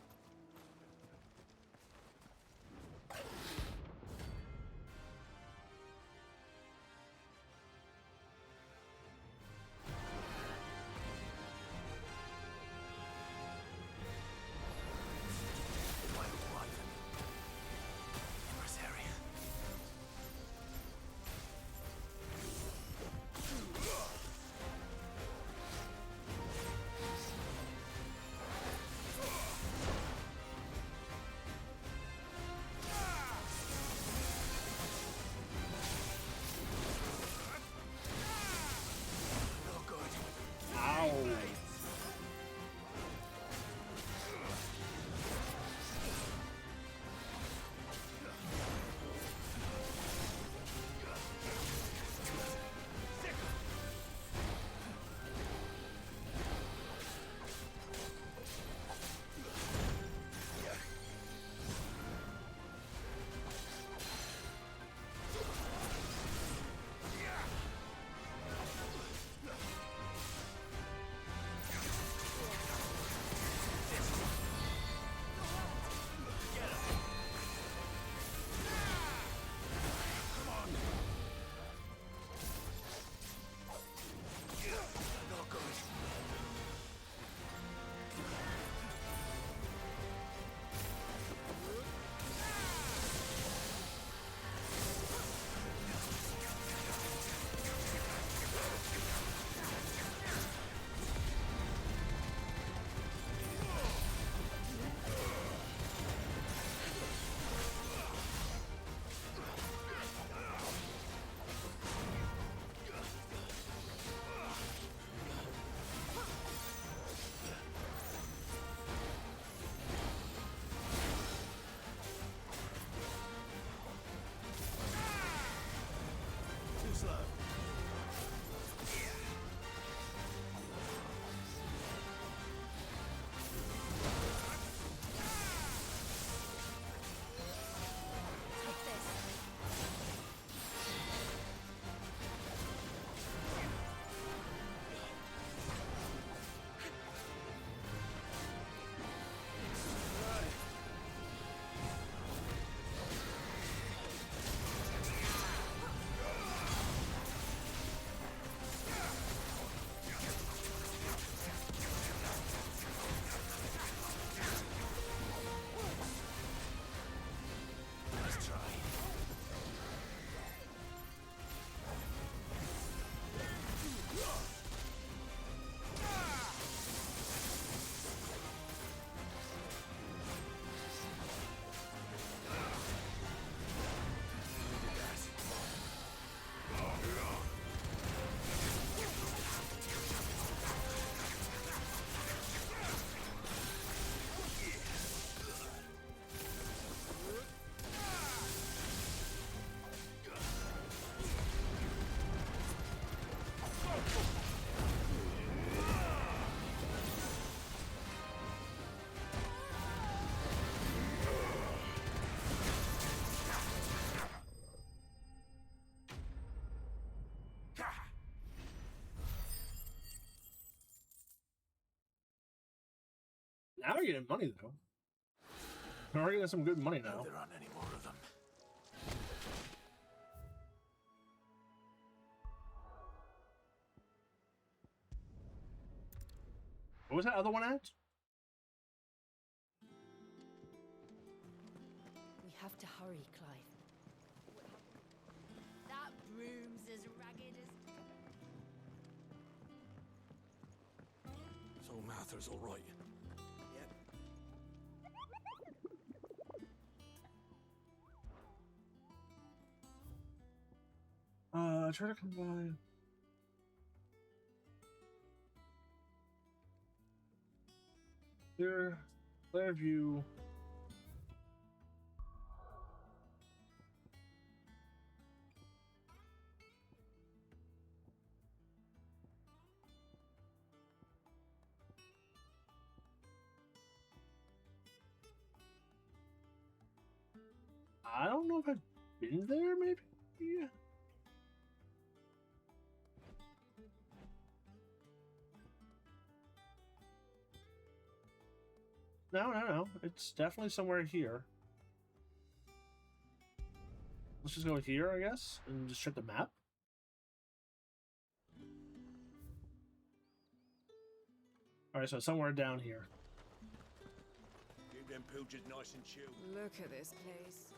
Now you're getting money though. We're getting some good money now. There aren't any more of them. What was that other one at? We have to hurry, Clive. That broom's as ragged as... So Mather's all right. Try to come by. Clear view. I don't know if I've been there, maybe? Yeah. No. It's definitely somewhere here. Let's just go here, I guess, and just check the map. Alright, so somewhere down here. Keep them pilgers nice and chilled. Look at this place.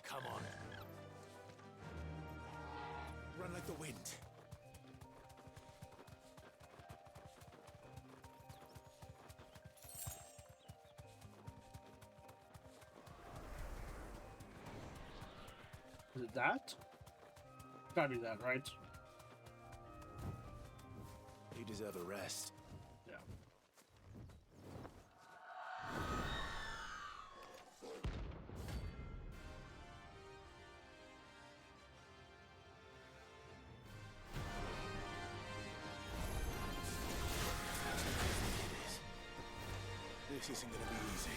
Come on. Run like the wind. Is it that? Gotta be that, right? You deserve a rest. Yeah. This isn't gonna be easy.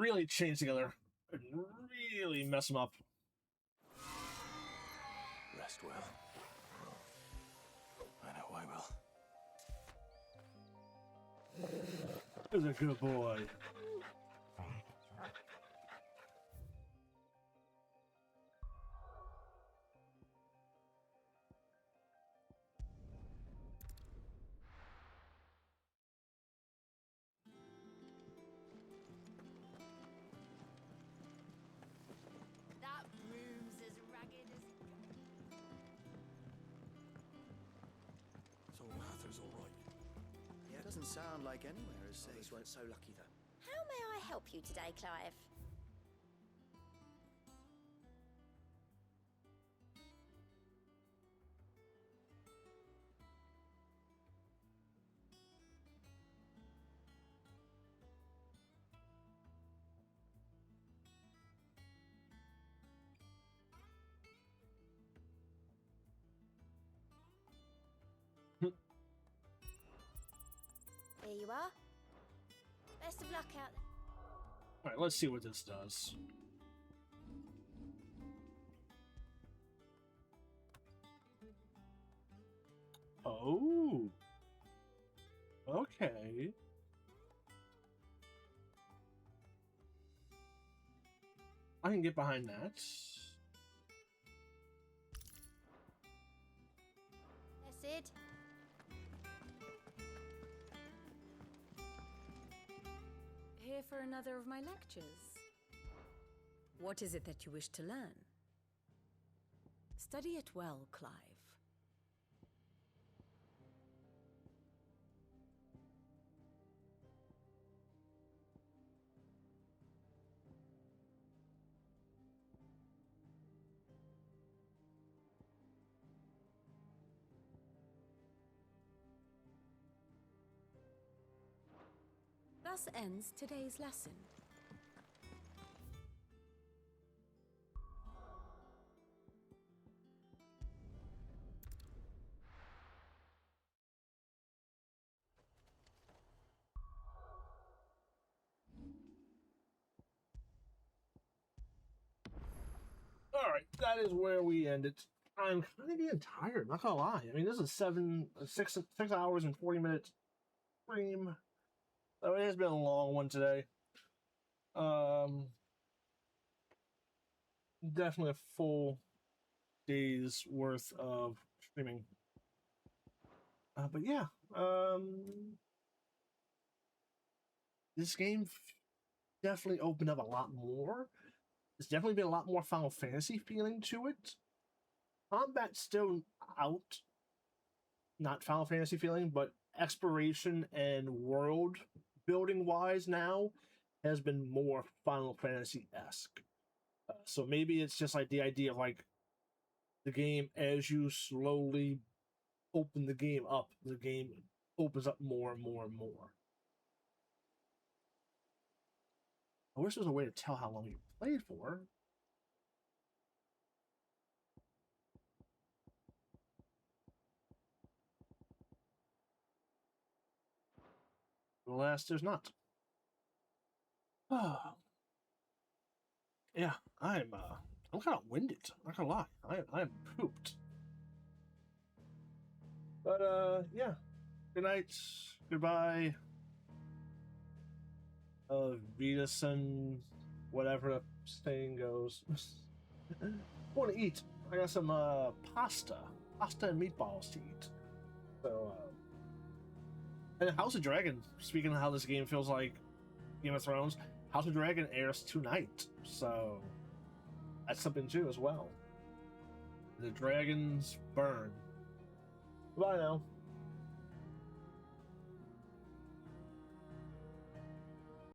really chain together and really mess them up. Rest well. I know I will. He's a good boy. That room's as ragged as... So Arthur's all right. Yeah, it doesn't sound like anywhere as safe. Others weren't so lucky, though. How may I help you today, Clive? Here you are. Best of luck out there. Alright, let's see what this does. Oh. Okay. I can get behind that. That's it. Here for another of my lectures. What is it that you wish to learn? Study it well, Clive. Thus ends today's lesson. Alright, that is where we end it. I'm kind of getting tired, not gonna lie. I mean, this is 6 hours and 40 minutes stream. So it has been a long one today. Definitely a full day's worth of streaming. But yeah, this game definitely opened up a lot more. There's definitely been a lot more Final Fantasy feeling to it. Combat's still out. Not Final Fantasy feeling, but exploration and world building wise now has been more Final Fantasy-esque. So maybe it's just like the idea of like the game, as you slowly open the game up, the game opens up more and more and more. I wish there was a way to tell how long you played for. Alas, there's not. Yeah, I'm kind of winded. Not gonna lie, I'm pooped. But yeah. Good night. Goodbye. Vitasun, whatever the saying goes. I want to eat. I got some pasta and meatballs to eat. So. And House of Dragon, speaking of how this game feels like Game of Thrones, House of Dragon airs tonight, so that's something too as well. The dragons burn. Bye now.